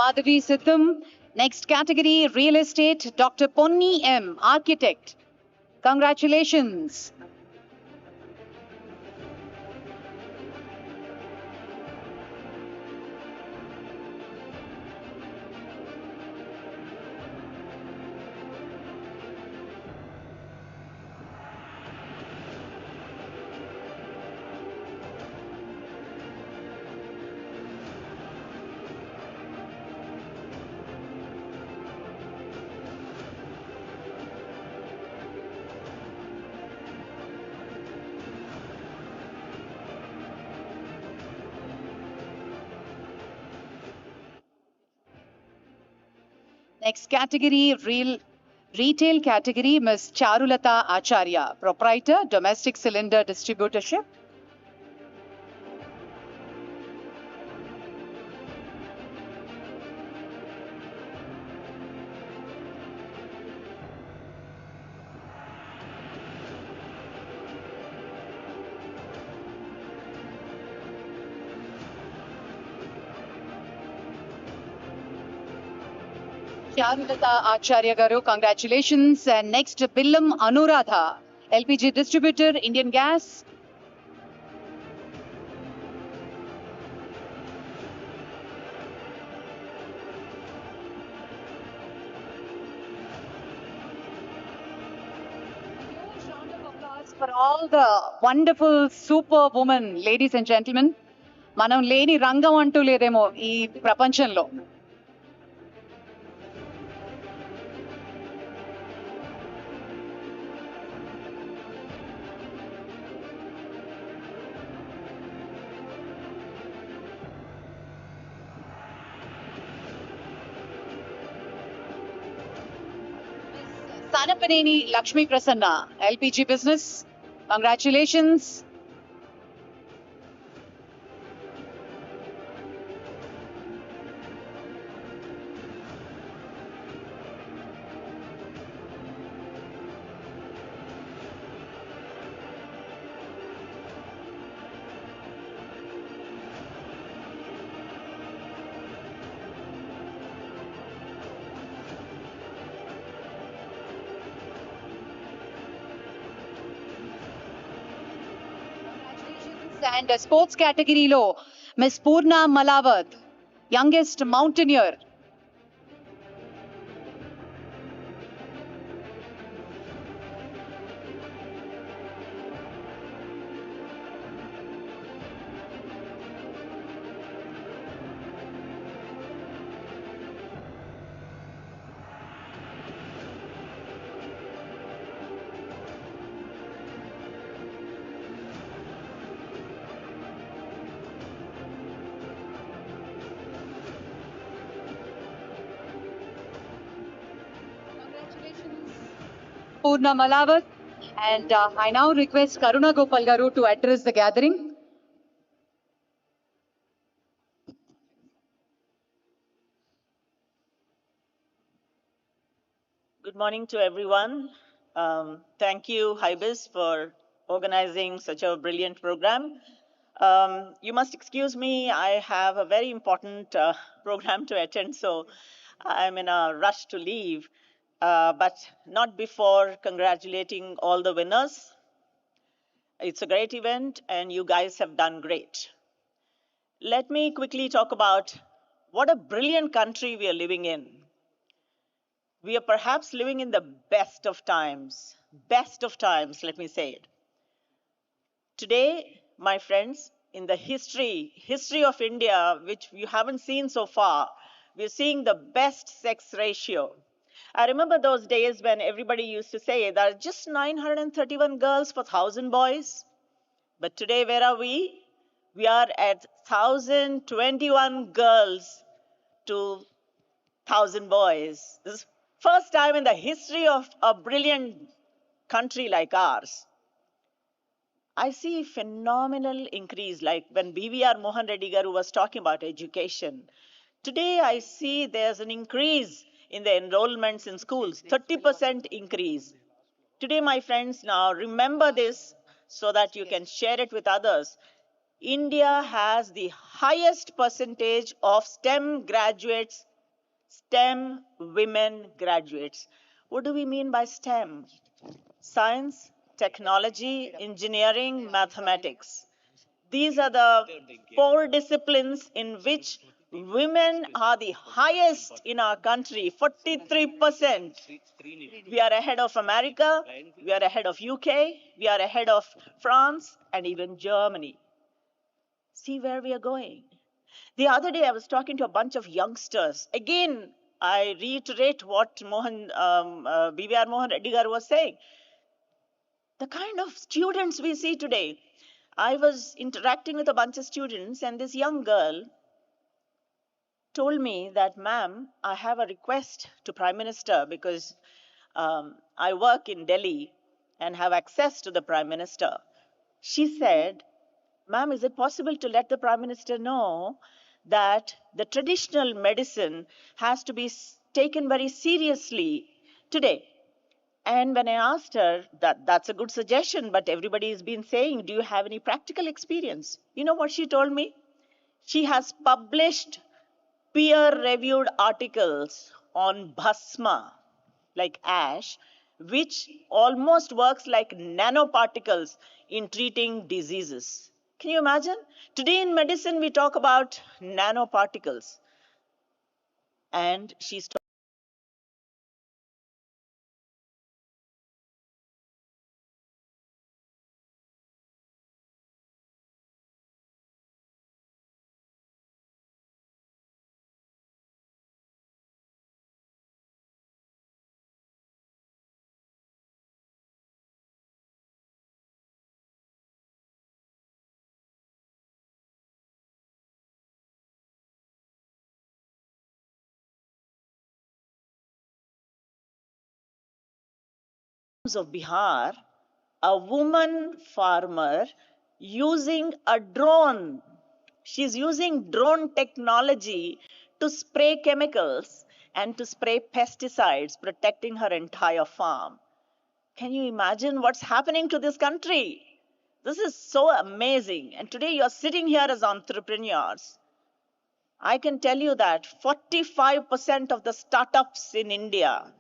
Madhavi Siddham. Next category, real estate, Dr. Ponni M, architect. Congratulations. Next category, retail category, Ms. Charulata Acharya, proprietor, domestic cylinder distributorship. Charulata Acharya garu, congratulations. And next, Billam Anuradha, LPG distributor, Indian Gas. Huge round of applause for all the wonderful, super women, ladies and gentlemen. మనం లేని రంగం అంటూ లేదేమో ఈ ప్రపంచంలో. Sanapaneni Lakshmi Prasanna, LPG business. Congratulations. And sports category lo, Miss Purna Malawat, youngest mountaineer. Purna Malawat. And I now request Karuna Gopal Garu to address the gathering. Good morning to everyone. Thank you, Hybiz, for organizing such a brilliant program. You must excuse me, I have a very important program to attend, so I'm in a rush to leave, but not before congratulating all the winners. It's a great event, and you guys have done great. Let me quickly talk about what a brilliant country we are living in. We are perhaps living in the best of times, let me say it. Today, my friends, in the history of India, which you haven't seen so far, we're seeing the best sex ratio. I remember those days when everybody used to say there are just 931 girls for 1,000 boys. But today, where are we? We are at 1,021 girls to 1,000 boys. This is first time in the history of a brilliant country like ours. I see phenomenal increase, like when BVR Mohan Reddy Garu was talking about education. Today, I see there's an increase in the enrollments in schools, 30% increase. Today, my friends, now remember this so that you can share it with others. India has the highest percentage of STEM graduates, STEM women graduates. What do we mean by STEM? Science, technology, engineering, mathematics. These are the 4 disciplines in which women are the highest in our country, 43%. We are ahead of America, we are ahead of UK, we are ahead of France, and even Germany. See where we are going. The other day, I was talking to a bunch of youngsters. Again, I reiterate what BVR Mohan Reddy Garu was saying. The kind of students we see today. I was interacting with a bunch of students, and this young girl told me that, ma'am, I have a request to Prime Minister because I work in Delhi and have access to the Prime Minister. She said, ma'am, is it possible to let the Prime Minister know that the traditional medicine has to be taken very seriously today? And when I asked her, that's a good suggestion, but everybody has been saying, do you have any practical experience? You know what she told me? She has published peer-reviewed articles on bhasma, like ash, which almost works like nanoparticles in treating diseases. Can you imagine? Today in medicine, we talk about nanoparticles. And she's of Bihar, a woman farmer using a drone. She's using drone technology to spray chemicals and to spray pesticides, protecting her entire farm. Can you imagine what's happening to this country? This is so amazing. And today you're sitting here as entrepreneurs. I can tell you that 45% of the startups in India,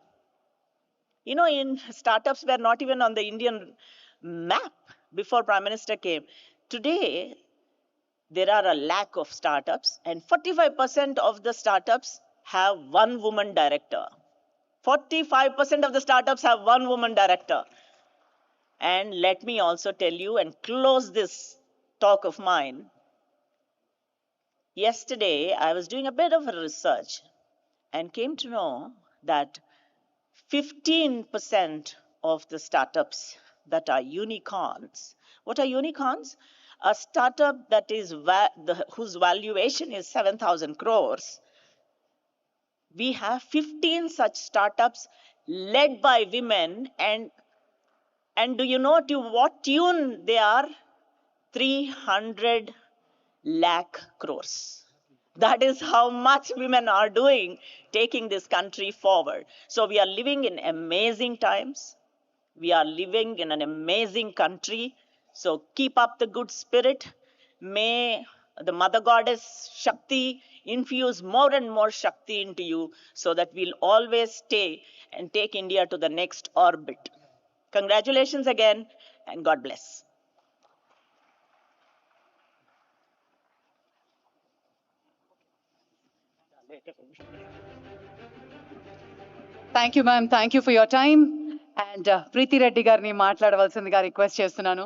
in startups were not even on the Indian map before Prime Minister came. Today, there are a lack of startups, and 45% of the startups have one woman director. 45% of the startups have one woman director. And let me also tell you and close this talk of mine. Yesterday, I was doing a bit of research and came to know that 15% of the startups that are unicorns. What are unicorns? A startup that is whose valuation is 7,000 crores. We have 15 such startups led by women, and do you know to what tune they are? 300 lakh crores. That is how much women are doing, taking this country forward. So we are living in amazing times. We are living in an amazing country. So keep up the good spirit. May the Mother Goddess Shakti infuse more and more Shakti into you so that we'll always stay and take India to the next orbit. Congratulations again, and God bless. Thank you ma'am, thank you for your time. And Preethi Reddy గారిని మాట్లాడవలసిందిగా request చేస్తున్నాను.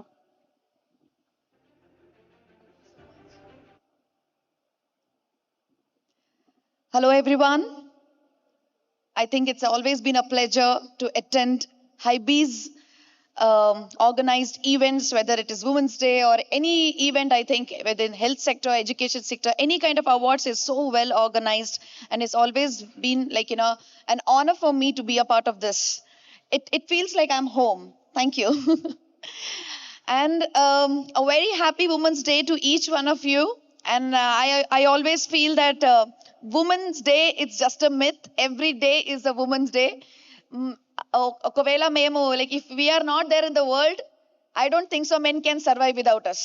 Hello, everyone. I think it's always been a pleasure to attend Hybiz organized events, whether it is Women's Day or any event. I think within health sector, education sector, any kind of awards is so well organized, and it's always been like, an honor for me to be a part of this. It feels like I'm home. Thank you. And a very happy Women's Day to each one of you. And I always feel that Women's Day, it's just a myth. Every day is a Women's Day. Okavela memo, like if we are not there in the world, I don't think so men can survive without us.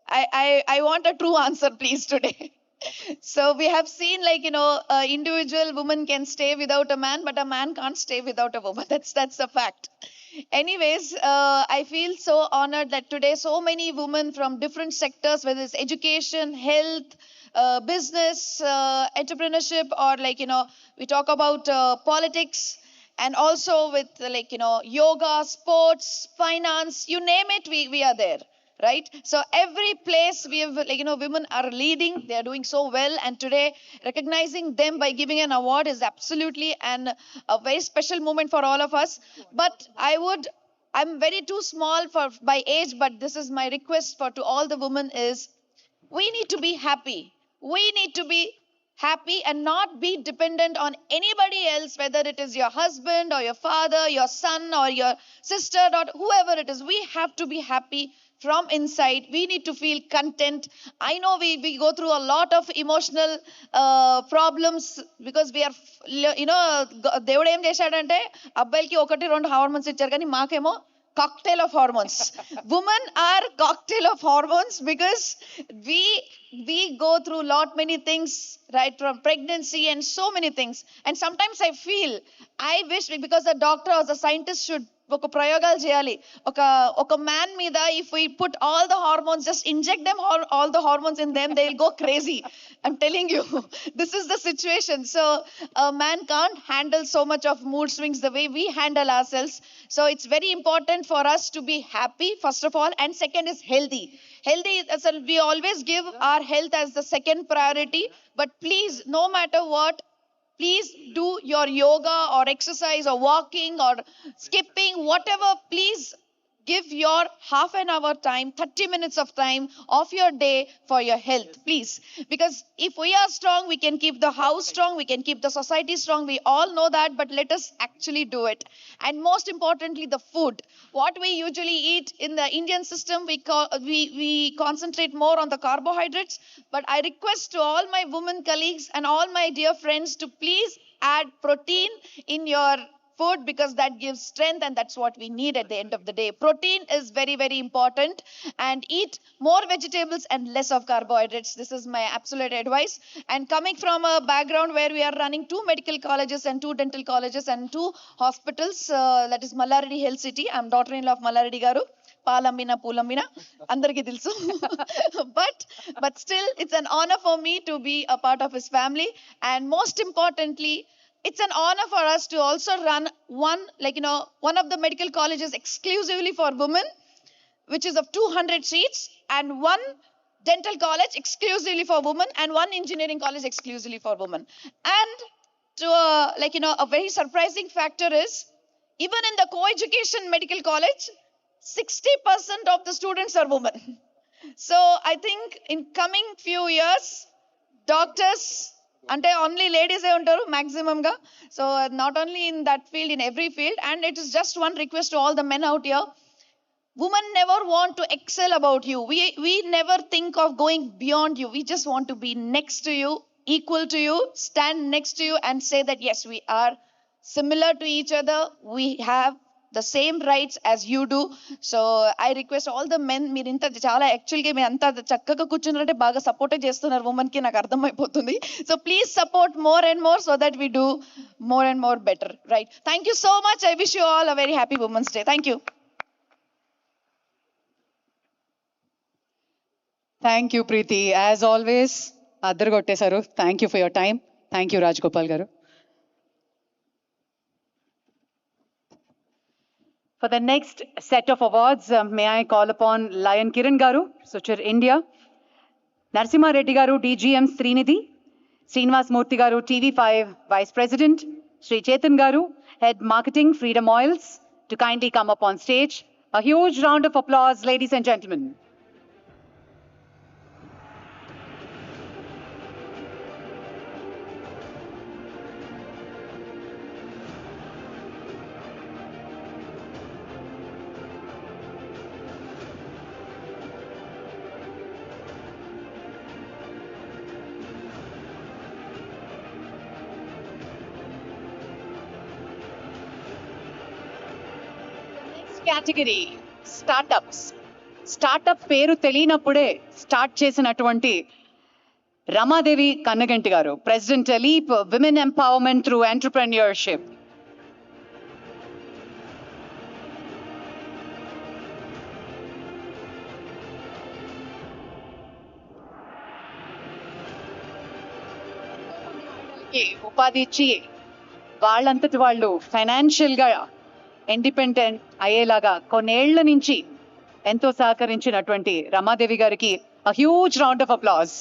I want a true answer, please, today. So we have seen, like, individual woman can stay without a man, but a man can't stay without a woman. That's a fact. Anyways, I feel so honored that today so many women from different sectors, whether it's education, health, business, entrepreneurship, or we talk about politics, and also with yoga, sports, finance, you name it, we are there, right? So every place we have, women are leading, they are doing so well, and today recognizing them by giving an award is absolutely a very special moment for all of us. But I'm very too small by age, but this is my request to all the women is, we need to be happy. We need to be happy and not be dependent on anybody else, whether it is your husband or your father, your son or your sister, or whoever it is. We have to be happy from inside. We need to feel content. I know we go through a lot of emotional problems because we are, దేవుడు ఏం చేశాడంటే అబ్బాయిలకి 1-2 hormones ఇచ్చారు, కానీ మాకేమో cocktail of hormones. Women are cocktail of hormones because we go through many things, right, from pregnancy and so many things. And sometimes I wish, because a doctor or a scientist should ఒక ప్రయోగాలు చేయాలి. ఒక man మీద if we put all the hormones, just inject them all the hormones in them, they'll go crazy. I'm telling you, this is the situation. So a man can't handle so much of mood swings the way we handle ourselves. So it's very important for us to be happy, first of all, and second is healthy. We always give our health as the second priority, but please, no matter what, please do your yoga or exercise or walking or skipping, whatever. Please give your half an hour time, 30 minutes of time of your day for your health, please. Because if we are strong, we can keep the house strong, we can keep the society strong. We all know that, but let us actually do it. And most importantly, the food. What we usually eat in the Indian system, we concentrate more on the carbohydrates. But I request to all my women colleagues and all my dear friends to please add protein in your food, because that gives strength, and that's what we need at the end of the day. Protein is very, very important, and eat more vegetables and less of carbohydrates. This is my absolute advice. And coming from a background where we are running 2 medical colleges and 2 dental colleges and 2 hospitals, that is Mallaredi Health City. I'm daughter-in-law of Mallaredi garu. పాలమ్మిన పూలమ్మిన అందరికీ తెలుసు. But but still, it's an honor for me to be a part of his family. And most importantly, it's an honor for us to also run one of the medical colleges exclusively for women, which is of 200 seats, and one dental college exclusively for women, and one engineering college exclusively for women. And to a very surprising factor is, even in the co-education medical college, 60% of the students are women. So I think in coming few years, doctors అంటే only లేడీసే ఉంటారు maximum గా. So not only in that field, in every field. And it is just one request to all the men out here. Women never want to excel about you. We never think of going beyond you. We just want to be next to you, equal to you, stand next to you and say that yes, we are similar to each other. We have the same rights as you do. So I request all the men, మీరు ఇంత చాలా యాక్చువల్గా మీరు అంతా చక్కగా కూర్చున్నారంటే బాగా సపోర్టే చేస్తున్నారు ఉమెన్కి, నాకు అర్థమైపోతుంది. So please support more and more so that we do more and more better, right? Thank you so much. I wish you all a very happy women's day. Thank you. Thank you Preethi, as always అద్దరు కొట్టేశారు. Thank you for your time. Thank you Rajagopal garu. For the next set of awards, may I call upon Lion Kiran Garu, Suchir India, Narsimha Reddy Garu, DGM Srinidhi, Srinivas Murthy Garu, TV5 Vice President, Sri Chetan Garu, Head Marketing, Freedom Oils, to kindly come up on stage. A huge round of applause, ladies and gentlemen. Category startups. Startup పేరు తెలియనప్పుడే start చేసినటువంటి రమాదేవి కన్నగంటి గారు, president leap women empowerment through entrepreneurship. ఉపాధి ఇచ్చి వాళ్ళంతటి వాళ్ళు ఫైనాన్షియల్గా independent అయ్యేలాగా కొన్నేళ్ల నుంచి ఎంతో సహకరించినటువంటి రమాదేవి గారికి a huge round of applause.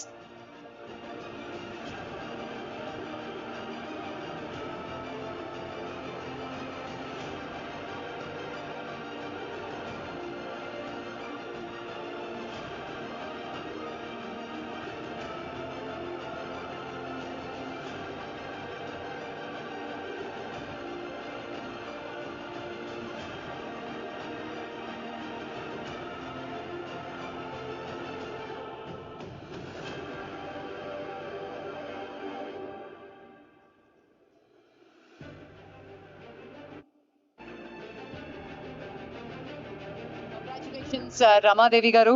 Congratulations, Ramadevi Garu.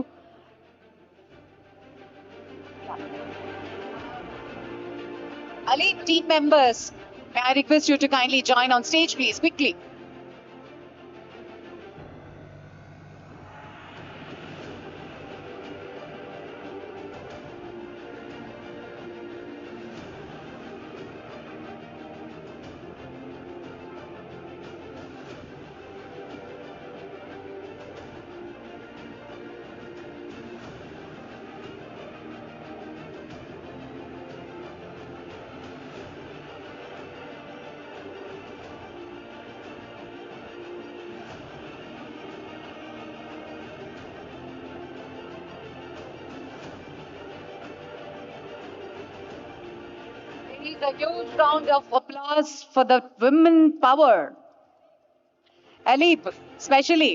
Ali, team members, may I request you to kindly join on stage, please, quickly. Please, a huge round of applause for the women power. Alip, especially.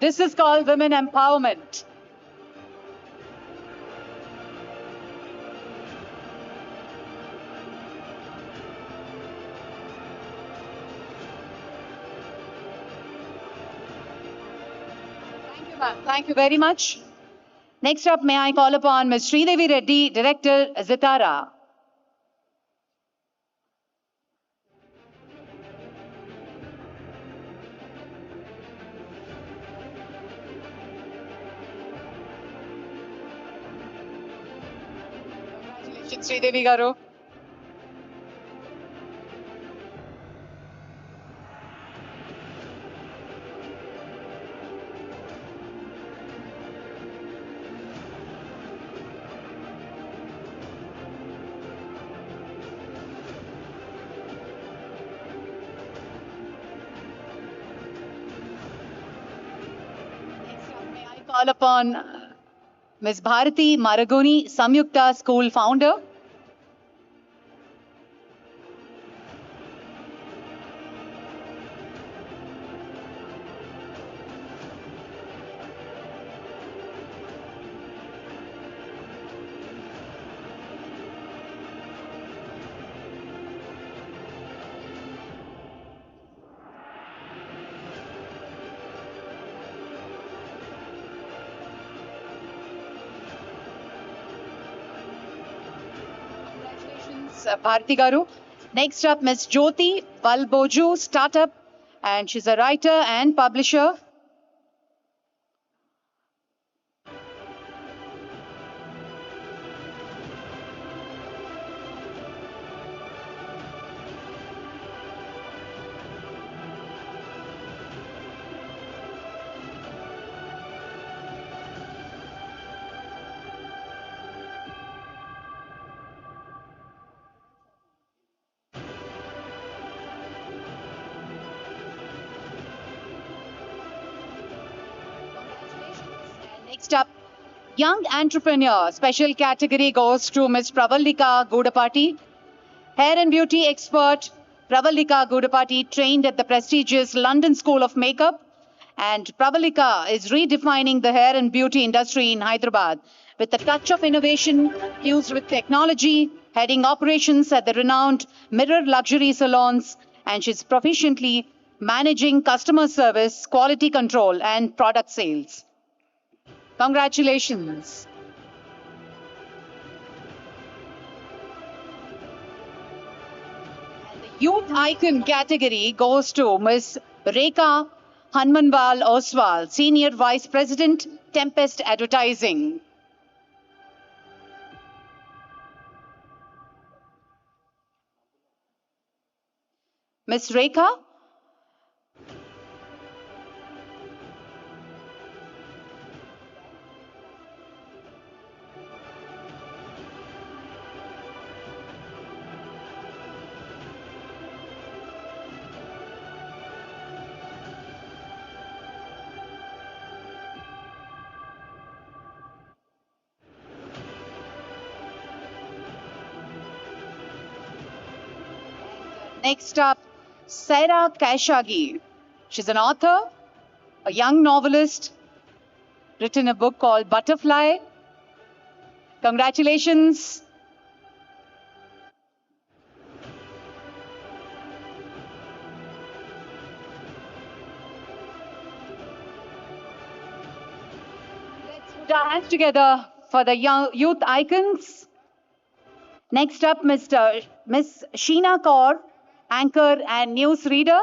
This is called women empowerment. Thank you, ma'am. Thank you very much. Next up, may I call upon Ms. Sridevi Reddy, Director, Zitara. Congratulations, Sridevi Garu. Next up, may I call upon Ms. Bharati Maragoni, Samyukta School founder. Congratulations, Bharati Garu. Next up, Ms. Jyoti Valboju, startup, and she's a writer and publisher. And next up, young entrepreneur, special category goes to Ms. Pravalika Gudapati, hair and beauty expert. Pravalika Gudapati trained at the prestigious London School of Makeup, and Pravalika is redefining the hair and beauty industry in Hyderabad with a touch of innovation fused with technology, heading operations at the renowned Mirror Luxury Salons, and she's proficiently managing customer service, quality control, and product sales. Congratulations. And the youth icon category goes to Ms. Rekha Hanmanwal Oswal, Senior Vice President, Tempest Advertising. Ms. Rekha? Next up, Sarah Kaishagi. She's an author, a young novelist, written a book called Butterfly. Congratulations. Let's put our hands together for the young youth icons. Next up, Miss Sheena Kaur, anchor and news reader.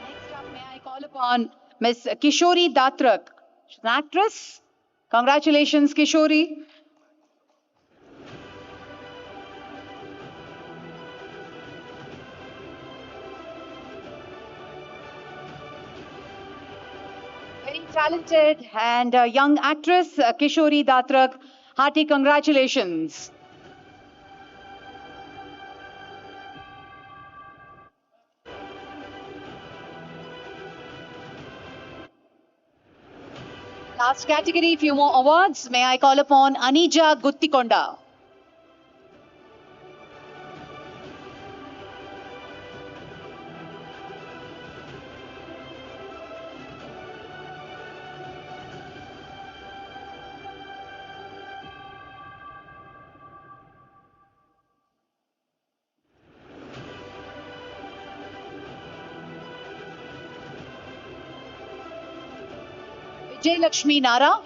Next up, may I call upon Miss Kishori Datrak. She's an actress. Congratulations, Kishori. Very talented and young actress, Kishori Datrak. Hearty congratulations. Last category, few more awards. May I call upon Anija Guttikonda. Vijay Nara.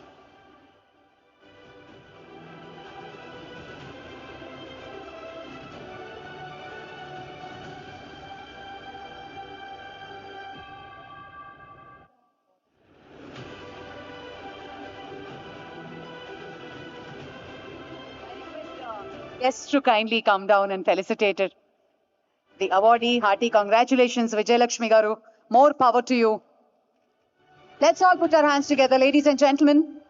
Guests to kindly come down and felicitate it. The awardee, hearty congratulations, Vijay Garu. More power to you. Let's all put our hands together, ladies and gentlemen.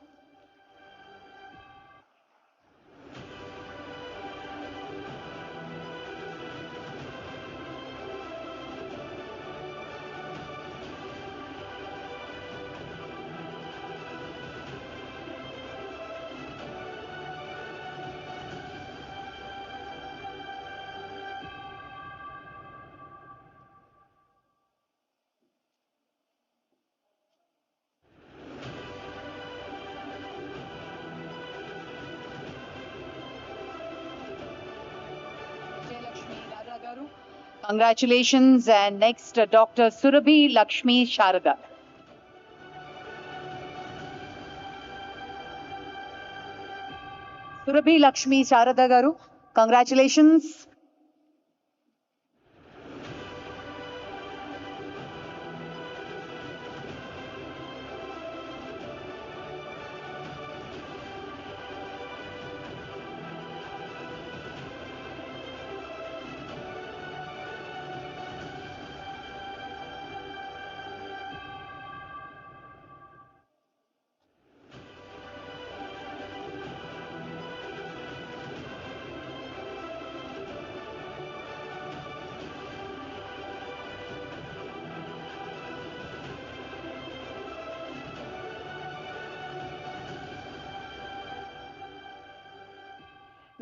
Congratulations. And next, Dr. Surabhi Lakshmi Sharada. Surabhi Lakshmi Sharada Garu, congratulations.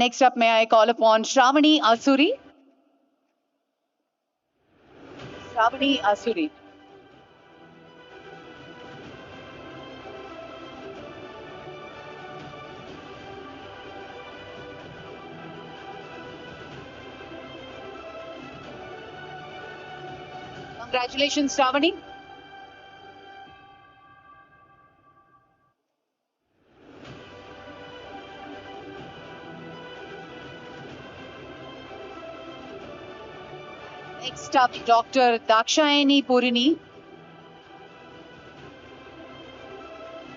Next up, may I call upon Shravani Asuri. Shravani Asuri. Congratulations, Shravani. Next up, Dr. Dakshayani Purini.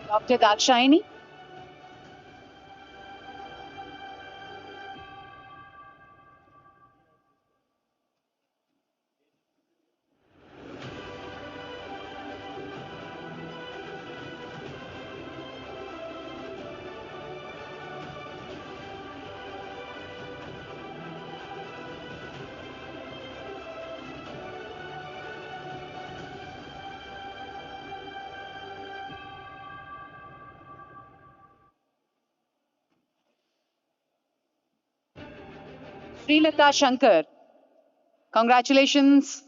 Dr. Dakshayani. Srilata Shankar. Congratulations.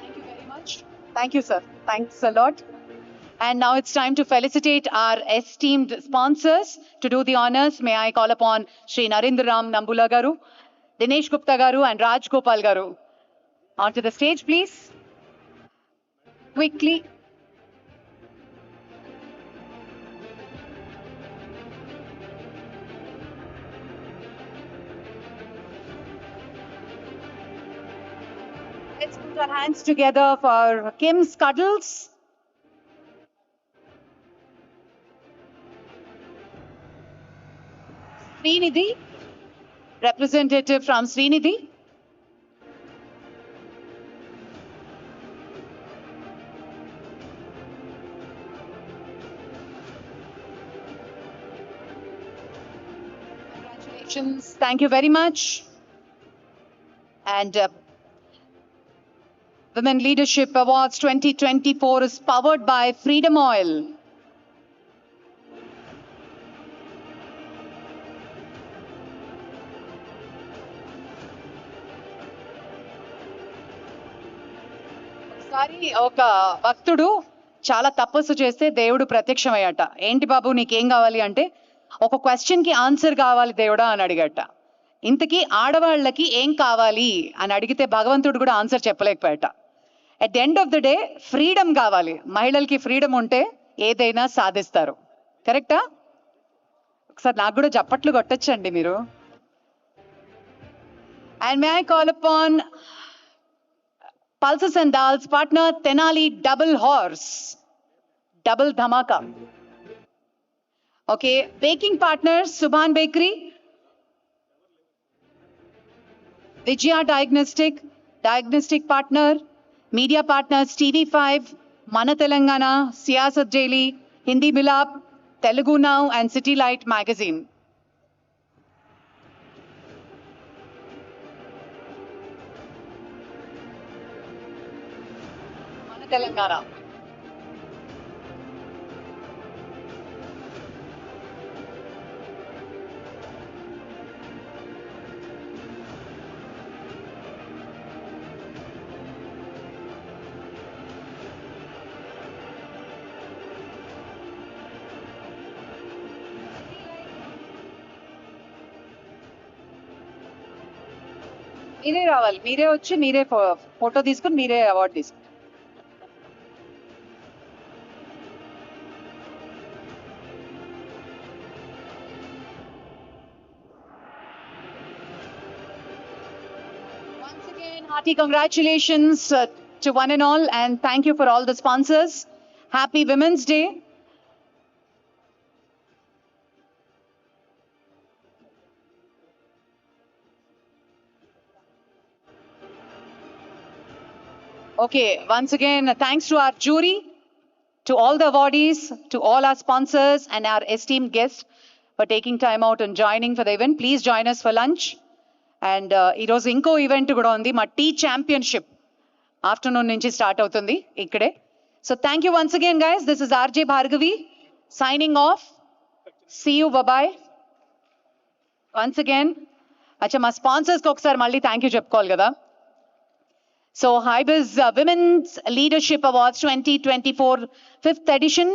Thank you very much. Thank you, sir. Thanks a lot. And now it's time to felicitate our esteemed sponsors. To do the honors, may I call upon Sri Narendraram Nambula Garu, Dinesh Gupta Garu, and Raj Gopal Garu. Onto the stage, please. Quickly. Let's put our hands together for Kim Scuddles. Srinidhi, representative from Srinidhi. Congratulations. Thank you very much. And Women Leadership Awards 2024 is powered by Freedom Oil. ఒకసారి ఒక భక్తుడు చాలా తపస్సు చేస్తే దేవుడు ప్రత్యక్షమయ్యట. ఏంటి బాబు నీకేం కావాలి అంటే, ఒక క్వశ్చన్ కి ఆన్సర్ కావాలి దేవుడా అని అడిగట. ఇంతకీ ఆడవాళ్ళకి ఏం కావాలి అని అడిగితే భగవంతుడు కూడా ఆన్సర్ చెప్పలేకపోయాట. At the end of the day freedom కావాలి. మహిళలకి ఫ్రీడమ్ ఉంటే ఏదైనా సాధిస్తారు. కరెక్టా? ఒకసారి నాకు కూడా చప్పట్లు కొట్టొచ్చండి మీరు. And May I call upon Pulses and Dals partner Tenali Double Horse, Double Dhamaka. Okay, baking partners Subhan Bakery, Vijaya Diagnostic partner, media partners TV5, Mana Telangana, Siyasat Daily, Hindi Milap, Telugu Now and City Light magazine. Telangana. మీరే రావాలి, మీరే వచ్చి మీరే photo తీసుకుని మీరే award తీసుకుని. Hearty congratulations to one and all, and thank you for all the sponsors. Happy Women's Day. Okay, once again, thanks to our jury, to all the awardees, to all our sponsors and our esteemed guests for taking time out and joining for the event. Please join us for lunch. And ఈరోజు ఇంకో event కూడా ఉంది, మా tea championship afternoon నుంచి start అవుతుంది ఇక్కడే. So thank you once again guys. This is RJ Bhargavi signing off. See you, bye once again. అచ్చా, మా స్పాన్సర్స్కి ఒకసారి మళ్ళీ థ్యాంక్ యూ చెప్పుకోవాలి కదా. So Hybiz Women's Leadership Awards 2024 5th edition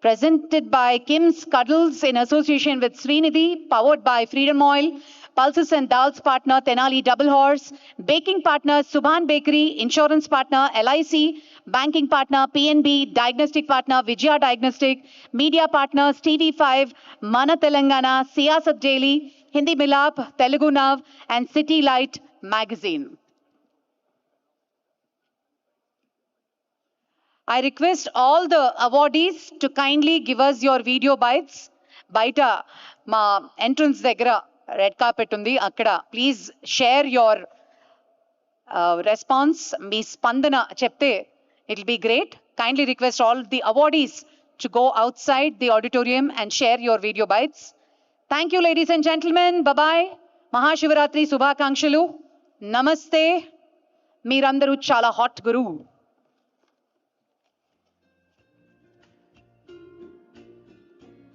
presented by Kim's Cuddles in association with Srinidhi, powered by Freedom Oil, Pulses and Dals partner Tenali Double Horse, baking partner Subhan Bakery, insurance partner LIC, banking partner PNB, diagnostic partner Vijaya Diagnostic, media partners TV5, Mana Telangana, Siyasat Daily, Hindi Milap, Telugu Now and City Light magazine. I request all the awardees to kindly give us your video bites. బయట మా entrance దగ్గర red carpet ఉంది, అక్కడ please share your response. మీ స్పందన చెప్తే it will be great. Kindly request all the awardees to go outside the auditorium and share your video bites. Thank you ladies and gentlemen. Bye. Mahashivratri శుభాకాంక్షలు. నమస్తే. మీరందరూ చాలా hot గురు.